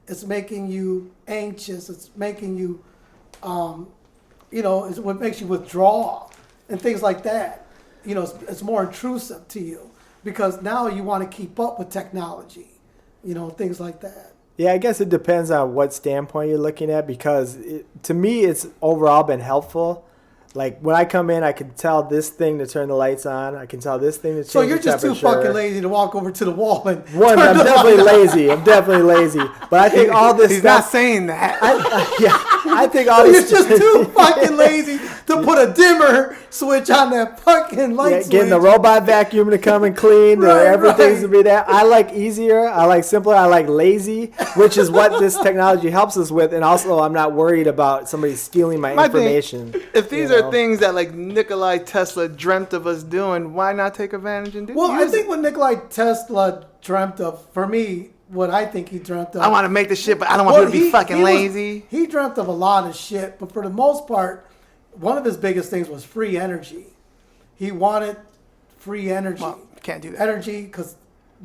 [SPEAKER 2] it's making you anxious. It's making you, it's what makes you withdraw and things like that. You know, it's more intrusive to you because now you want to keep up with technology, you know, things like that.
[SPEAKER 1] Yeah, I guess it depends on what standpoint you're looking at, because to me, it's overall been helpful. Like when I come in, I can tell this thing to turn the lights on. I can tell this thing to change the temperature.
[SPEAKER 2] So you're just too fucking lazy to walk over to the wall and
[SPEAKER 1] I'm definitely lazy. I'm definitely lazy. But I think all this
[SPEAKER 3] He's
[SPEAKER 1] stuff,
[SPEAKER 3] not saying that.
[SPEAKER 1] I think all
[SPEAKER 2] You're
[SPEAKER 1] this
[SPEAKER 2] just too fucking lazy to put a dimmer switch on that fucking light switch.
[SPEAKER 1] Getting the robot vacuum to come and clean, everything's to be that. I like easier. I like simpler. I like lazy, which is what this technology helps us with. And also, I'm not worried about somebody stealing my information.
[SPEAKER 3] If these are things that like Nikolai Tesla dreamt of us doing, why not take advantage and do it?
[SPEAKER 2] Well, I think what Nikolai Tesla dreamt of, for me, what I think he dreamt of.
[SPEAKER 3] I want to make the shit, but I don't want people to be fucking lazy.
[SPEAKER 2] He dreamt of a lot of shit, but for the most part, one of his biggest things was free energy. He wanted free energy.
[SPEAKER 3] Well, can't do that.
[SPEAKER 2] Energy, because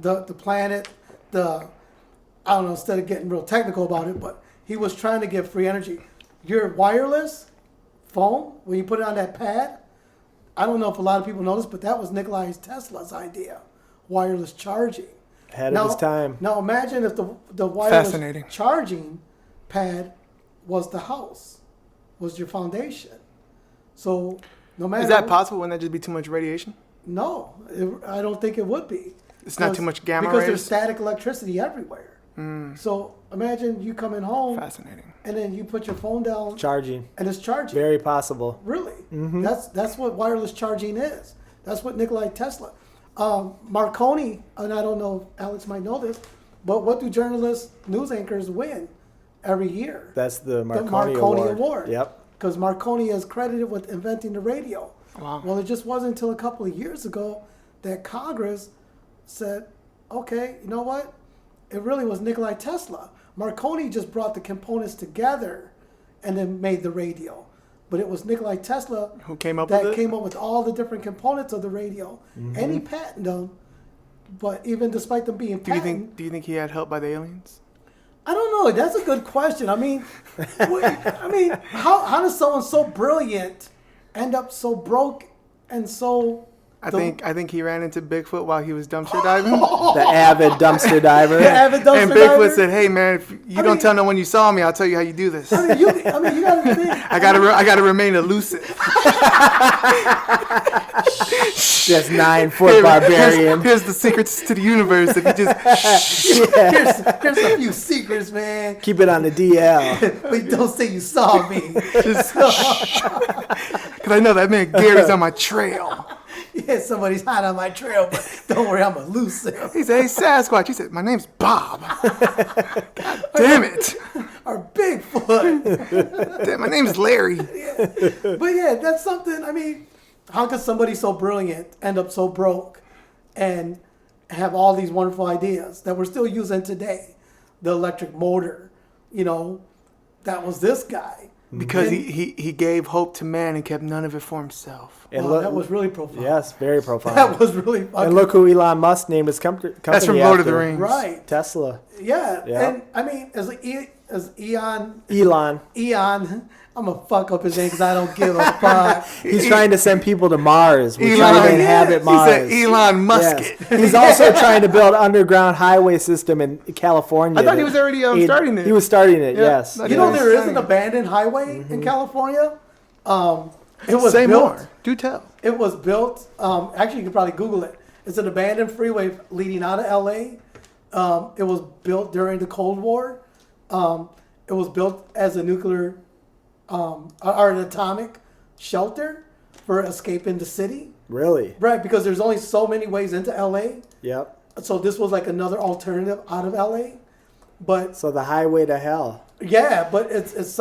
[SPEAKER 2] the planet, I don't know, instead of getting real technical about it, but he was trying to give free energy. Your wireless phone, when you put it on that pad, I don't know if a lot of people know this, but that was Nikolai Tesla's idea, wireless charging.
[SPEAKER 1] Ahead of his time.
[SPEAKER 2] Now imagine if the wireless charging pad was the house, was your foundation. So no matter...
[SPEAKER 3] Is that possible? Wouldn't that just be too much radiation?
[SPEAKER 2] No, I don't think it would be.
[SPEAKER 3] It's not too much gamma
[SPEAKER 2] because
[SPEAKER 3] rays?
[SPEAKER 2] there's static electricity everywhere. So imagine you coming home.
[SPEAKER 3] Fascinating.
[SPEAKER 2] And then you put your phone down.
[SPEAKER 1] Charging.
[SPEAKER 2] And it's charging.
[SPEAKER 1] Very possible.
[SPEAKER 2] Really?
[SPEAKER 1] Mm-hmm.
[SPEAKER 2] That's what wireless charging is. That's what Nikolai Tesla. Marconi, and I don't know if Alex might know this, but what do journalists, news anchors win every year?
[SPEAKER 1] That's the Marconi Award. Yep.
[SPEAKER 2] Because Marconi is credited with inventing the radio.
[SPEAKER 3] Wow.
[SPEAKER 2] Well, it just wasn't until a couple of years ago that Congress said, okay, you know what? It really was Nikolai Tesla. Marconi just brought the components together and then made the radio. But it was Nikolai Tesla
[SPEAKER 3] who came up with
[SPEAKER 2] all the different components of the radio. Mm-hmm. And he patented them. But even despite them being patented...
[SPEAKER 3] Do you think he had help by the aliens?
[SPEAKER 2] I don't know. That's a good question. I mean, how does someone so brilliant end up so broke And so
[SPEAKER 3] I think he ran into Bigfoot while he was dumpster diving.
[SPEAKER 1] The avid dumpster diver.
[SPEAKER 2] the avid dumpster
[SPEAKER 3] And Bigfoot
[SPEAKER 2] diver.
[SPEAKER 3] said, "Hey man, if you don't tell no one you saw me, I'll tell you how you do this.
[SPEAKER 2] I mean, you gotta think.
[SPEAKER 3] I gotta remain elusive."
[SPEAKER 1] Just 9-foot barbarian.
[SPEAKER 3] Here's the secrets to the universe. If you just
[SPEAKER 2] Here's a few secrets, man.
[SPEAKER 1] Keep it on the DL.
[SPEAKER 2] But don't say you saw me.
[SPEAKER 3] because I know that man Gary's on my trail.
[SPEAKER 2] Yeah, somebody's hot on my trail, but don't worry, I'm elusive.
[SPEAKER 3] He said, "Hey Sasquatch." He said, "My name's Bob." God damn it.
[SPEAKER 2] Or Bigfoot.
[SPEAKER 3] Damn, my name's Larry.
[SPEAKER 2] But yeah, that's something. I mean, how could somebody so brilliant end up so broke and have all these wonderful ideas that we're still using today? The electric motor, that was this guy.
[SPEAKER 3] Because he gave hope to man and kept none of it for himself.
[SPEAKER 1] And
[SPEAKER 2] Wow, that was really profound.
[SPEAKER 1] Yes, very profound.
[SPEAKER 2] That was really fucking.
[SPEAKER 1] And look who Elon Musk named his company.
[SPEAKER 3] That's from Lord of the
[SPEAKER 1] after.
[SPEAKER 3] Rings.
[SPEAKER 2] Right.
[SPEAKER 1] Tesla.
[SPEAKER 2] Yeah.
[SPEAKER 1] Yeah.
[SPEAKER 2] And I mean, as Eon,
[SPEAKER 1] Elon.
[SPEAKER 2] I'm going to fuck up his name because I don't give a fuck.
[SPEAKER 1] He's trying to send people to Mars. We're
[SPEAKER 3] Elon,
[SPEAKER 1] trying to inhabit Mars.
[SPEAKER 3] He said Elon Musk.
[SPEAKER 1] Yes. He's also trying to build underground highway system in California.
[SPEAKER 3] I thought he was already starting it.
[SPEAKER 1] He was starting it,
[SPEAKER 3] Yeah.
[SPEAKER 1] yes.
[SPEAKER 3] You
[SPEAKER 2] There is an abandoned highway in California. It was
[SPEAKER 3] Say
[SPEAKER 2] built.
[SPEAKER 3] more. Do tell.
[SPEAKER 2] It was built. Actually, you could probably Google it. It's an abandoned freeway leading out of LA. It was built during the Cold War. It was built as a nuclear or an atomic shelter for escaping the city.
[SPEAKER 1] Really?
[SPEAKER 2] Right, because there's only so many ways into LA.
[SPEAKER 1] Yep.
[SPEAKER 2] So this was like another alternative out of LA. But
[SPEAKER 1] So the highway to hell.
[SPEAKER 2] yeah, but it's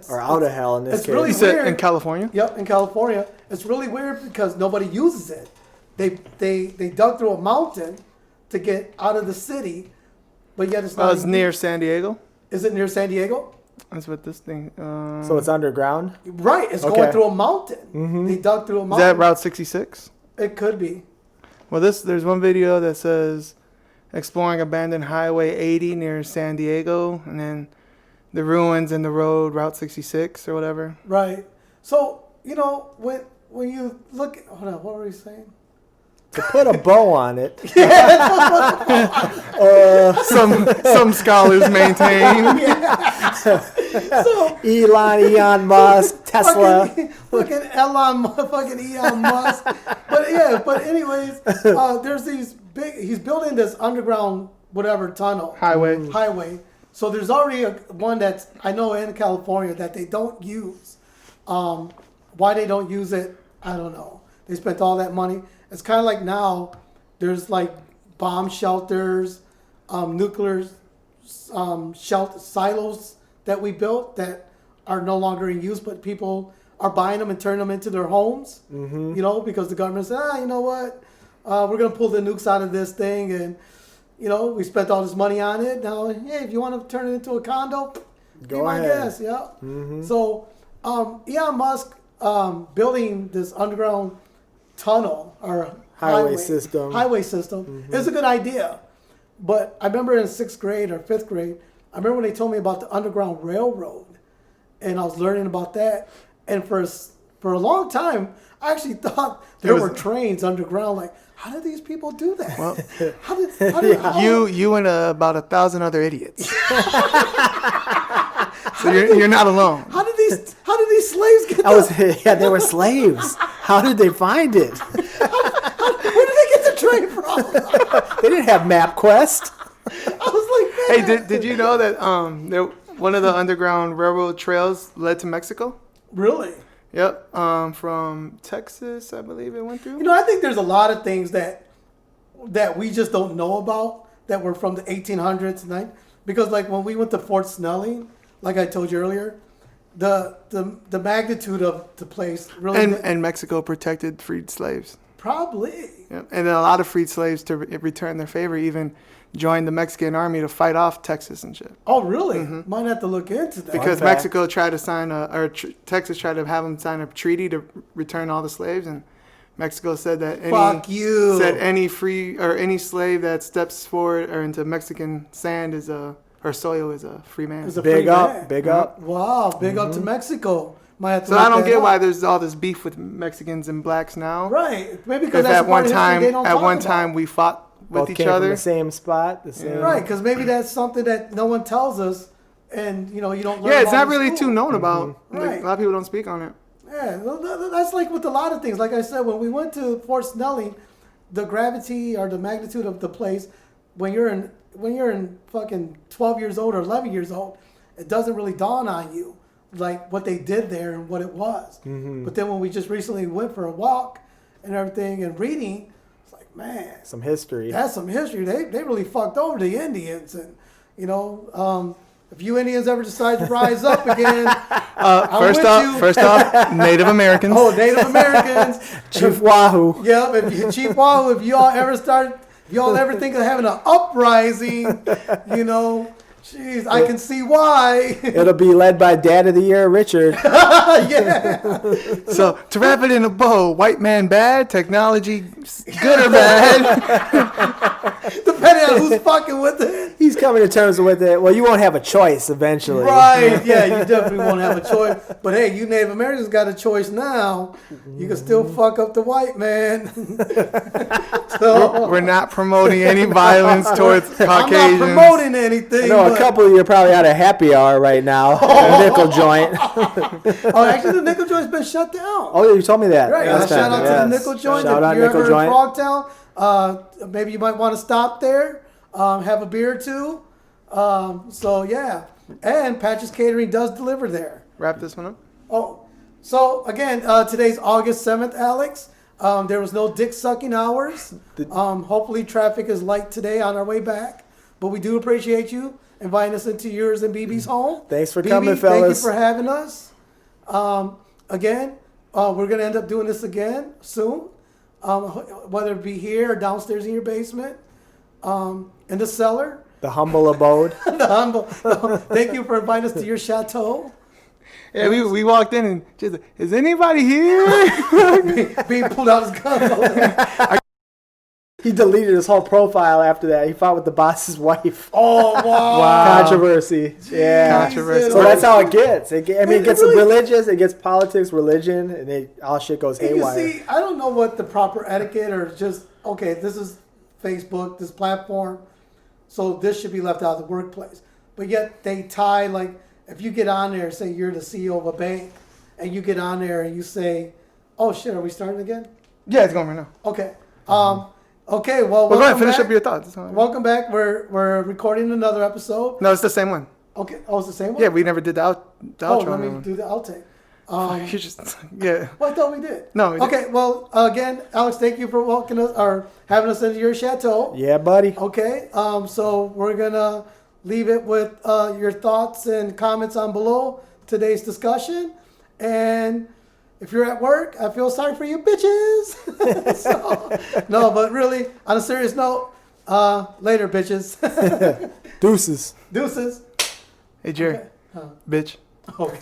[SPEAKER 1] Or out of hell in this
[SPEAKER 2] it's
[SPEAKER 1] case.
[SPEAKER 2] really
[SPEAKER 3] You said
[SPEAKER 2] weird.
[SPEAKER 3] in California?
[SPEAKER 2] Yep, in California. It's really weird because nobody uses it. They dug through a mountain to get out of the city, but yet it's not.
[SPEAKER 3] It's near San Diego.
[SPEAKER 2] Is it near San Diego?
[SPEAKER 3] That's what this thing.
[SPEAKER 1] So it's underground?
[SPEAKER 2] Right, it's
[SPEAKER 1] Okay.
[SPEAKER 2] going through a mountain. They dug through a
[SPEAKER 3] Is
[SPEAKER 2] mountain.
[SPEAKER 3] that Route 66?
[SPEAKER 2] It could be.
[SPEAKER 3] Well, there's one video that says exploring abandoned Highway 80 near San Diego, and then the ruins in the road Route 66 or whatever.
[SPEAKER 2] Right. So when you look, hold on, what were we saying?
[SPEAKER 1] To put a bow on it.
[SPEAKER 3] Some scholars maintain.
[SPEAKER 2] So
[SPEAKER 1] Elon Musk, Tesla.
[SPEAKER 2] fucking Elon Musk. But anyways, there's these he's building this underground whatever tunnel. Highway. So there's already one that's I know in California that they don't use. Why they don't use it, I don't know. They spent all that money. It's kind of like now there's like bomb shelters, nuclear shelter silos that we built that are no longer in use, but people are buying them and turning them into their homes. Because the government said, you know what, we're gonna pull the nukes out of this thing, and we spent all this money on it. Now, hey, if you want to turn it into a condo,
[SPEAKER 1] Go
[SPEAKER 2] be my
[SPEAKER 1] ahead.
[SPEAKER 2] guest. Yeah. So, Elon Musk building this underground tunnel or
[SPEAKER 1] Highway system.
[SPEAKER 2] is a good idea. But I remember in 6th grade or 5th grade, I remember when they told me about the Underground Railroad, and I was learning about that. And for a long time, I actually thought there were trains underground. Like, how do these people do that?
[SPEAKER 3] Well,
[SPEAKER 2] how
[SPEAKER 3] you and about 1,000 other idiots. So you're not alone.
[SPEAKER 2] How did these slaves get there?
[SPEAKER 1] They were slaves. How did they find it?
[SPEAKER 2] Where did they get the train from?
[SPEAKER 1] They didn't have MapQuest.
[SPEAKER 2] I was like, man.
[SPEAKER 3] Hey, did you know that one of the Underground Railroad trails led to Mexico?
[SPEAKER 2] Really?
[SPEAKER 3] Yep. From Texas, I believe it went through.
[SPEAKER 2] I think there's a lot of things that we just don't know about that were from the 1800s, because like when we went to Fort Snelling, like I told you earlier, the magnitude of the place really
[SPEAKER 3] And Mexico protected freed slaves.
[SPEAKER 2] probably.
[SPEAKER 3] Yep. And then a lot of freed slaves to return their favor even joined the Mexican army to fight off Texas and shit.
[SPEAKER 2] Oh, really? Might have to look into that.
[SPEAKER 3] Because
[SPEAKER 1] fact.
[SPEAKER 3] Mexico tried to sign Texas tried to have them sign a treaty to return all the slaves, and Mexico said that any free or any slave that steps forward or into Mexican sand or soil is a free man.
[SPEAKER 2] Is a
[SPEAKER 1] Big
[SPEAKER 2] free
[SPEAKER 1] up,
[SPEAKER 2] man.
[SPEAKER 1] big up.
[SPEAKER 2] Wow, big up to Mexico Might have to
[SPEAKER 3] So
[SPEAKER 2] look
[SPEAKER 3] I don't
[SPEAKER 2] that
[SPEAKER 3] get
[SPEAKER 2] up.
[SPEAKER 3] why there's all this beef with Mexicans and blacks now.
[SPEAKER 2] Right. Maybe because
[SPEAKER 3] If
[SPEAKER 2] that's
[SPEAKER 3] at
[SPEAKER 2] a part
[SPEAKER 3] one
[SPEAKER 2] of history
[SPEAKER 3] time,
[SPEAKER 2] they don't
[SPEAKER 3] at
[SPEAKER 2] talk
[SPEAKER 3] one
[SPEAKER 2] about.
[SPEAKER 3] time we fought with
[SPEAKER 1] Both
[SPEAKER 3] each
[SPEAKER 1] came from
[SPEAKER 3] other.
[SPEAKER 1] the same spot. The same.
[SPEAKER 2] Right, because maybe that's something that no one tells us, and you don't learn.
[SPEAKER 3] Yeah, it's
[SPEAKER 2] about
[SPEAKER 3] not
[SPEAKER 2] in
[SPEAKER 3] really
[SPEAKER 2] school.
[SPEAKER 3] too known about. Like,
[SPEAKER 2] Right.
[SPEAKER 3] a lot of people don't speak on it.
[SPEAKER 2] Yeah, well, that's like with a lot of things. Like I said, when we went to Fort Snelling, the gravity or the magnitude of the place, when you're in fucking 12 years old or 11 years old, it doesn't really dawn on you like what they did there and what it was. But then when we just recently went for a walk and everything and reading, it's like, man,
[SPEAKER 1] Some history.
[SPEAKER 2] that's some history. They really fucked over the Indians, and if you Indians ever decide to rise up again, I'm
[SPEAKER 3] First
[SPEAKER 2] with
[SPEAKER 3] off,
[SPEAKER 2] you.
[SPEAKER 3] first off, Native Americans.
[SPEAKER 2] Oh, Native Americans.
[SPEAKER 1] Chief Wahoo.
[SPEAKER 2] Yep. If you, Chief Wahoo, if y'all ever think of having an uprising, jeez, I can see why.
[SPEAKER 1] It'll be led by Dad of the Year, Richard.
[SPEAKER 2] Yeah.
[SPEAKER 3] So to wrap it in a bow, white man bad, technology good or bad.
[SPEAKER 2] Depending on who's fucking with it.
[SPEAKER 1] He's coming to terms with it. Well, you won't have a choice eventually.
[SPEAKER 2] Right. Yeah, you definitely won't have a choice. But hey, you Native Americans got a choice now. You can still fuck up the white man. So
[SPEAKER 3] We're not promoting any violence towards
[SPEAKER 2] I'm
[SPEAKER 3] Caucasians.
[SPEAKER 2] not promoting anything.
[SPEAKER 1] I know a
[SPEAKER 2] but-
[SPEAKER 1] couple of you are probably out of happy hour right now. A nickel joint.
[SPEAKER 2] Oh, actually, the nickel joint's been shut down.
[SPEAKER 1] Oh, yeah, you told me that.
[SPEAKER 2] Right.
[SPEAKER 1] last
[SPEAKER 2] Shout
[SPEAKER 1] time.
[SPEAKER 2] out to
[SPEAKER 1] Yes.
[SPEAKER 2] the nickel joint.
[SPEAKER 1] Shout
[SPEAKER 2] If
[SPEAKER 1] out
[SPEAKER 2] you're
[SPEAKER 1] nickel
[SPEAKER 2] ever
[SPEAKER 1] joint.
[SPEAKER 2] in Frogtown, maybe you might want to stop there, have a beer or two. So yeah, and Patch's Catering does deliver there.
[SPEAKER 3] Wrap this one up.
[SPEAKER 2] Oh, so again, today's August 7th, Alex. There was no dick sucking hours. Hopefully traffic is light today on our way back. But we do appreciate you inviting us into yours and BB's home.
[SPEAKER 1] Thanks for
[SPEAKER 2] BB,
[SPEAKER 1] coming,
[SPEAKER 2] Thank you
[SPEAKER 1] fellas.
[SPEAKER 2] for having us. Again, we're going to end up doing this again soon. Whether it be here or downstairs in your basement, in the cellar.
[SPEAKER 1] The humble abode.
[SPEAKER 2] The humble. Thank you for inviting us to your chateau.
[SPEAKER 3] Yeah, we walked in and just like, is anybody here?
[SPEAKER 2] Being pulled out his gun.
[SPEAKER 1] He deleted his whole profile after that. He fought with the boss's wife.
[SPEAKER 2] Oh, wow.
[SPEAKER 1] Controversy. Yeah.
[SPEAKER 3] Controversy.
[SPEAKER 1] So that's how it gets. It gets
[SPEAKER 2] really-
[SPEAKER 1] religious, it gets politics, religion, and all shit goes
[SPEAKER 2] You
[SPEAKER 1] haywire.
[SPEAKER 2] see, I don't know what the proper etiquette or just, okay, this is Facebook, this platform, so this should be left out of the workplace. But yet they tie, like, if you get on there, say you're the CEO of a bank, and you get on there and you say, oh shit, are we starting again?
[SPEAKER 3] Yeah, it's going right now.
[SPEAKER 2] Okay. Okay, well,
[SPEAKER 3] Well, go ahead,
[SPEAKER 2] welcome
[SPEAKER 3] finish
[SPEAKER 2] back.
[SPEAKER 3] up your thoughts. It's all right.
[SPEAKER 2] Welcome back. We're recording another episode.
[SPEAKER 3] No, it's the same one.
[SPEAKER 2] Okay. Oh, it's the same one?
[SPEAKER 3] Yeah, we never did the
[SPEAKER 2] Oh,
[SPEAKER 3] outro.
[SPEAKER 2] let me
[SPEAKER 3] one.
[SPEAKER 2] do the outtake.
[SPEAKER 3] You just, yeah.
[SPEAKER 2] Well, I thought we did.
[SPEAKER 3] No, we
[SPEAKER 2] Okay, well, again, Alex, thank you for welcoming us or having us into your chateau.
[SPEAKER 1] Yeah, buddy.
[SPEAKER 2] Okay, so we're gonna leave it with your thoughts and comments on below today's discussion. And if you're at work, I feel sorry for you bitches. So, no, but really, on a serious note, later, bitches.
[SPEAKER 1] Deuces.
[SPEAKER 2] Deuces.
[SPEAKER 3] Hey, Jerry.
[SPEAKER 2] Okay.
[SPEAKER 3] Bitch.
[SPEAKER 2] Okay.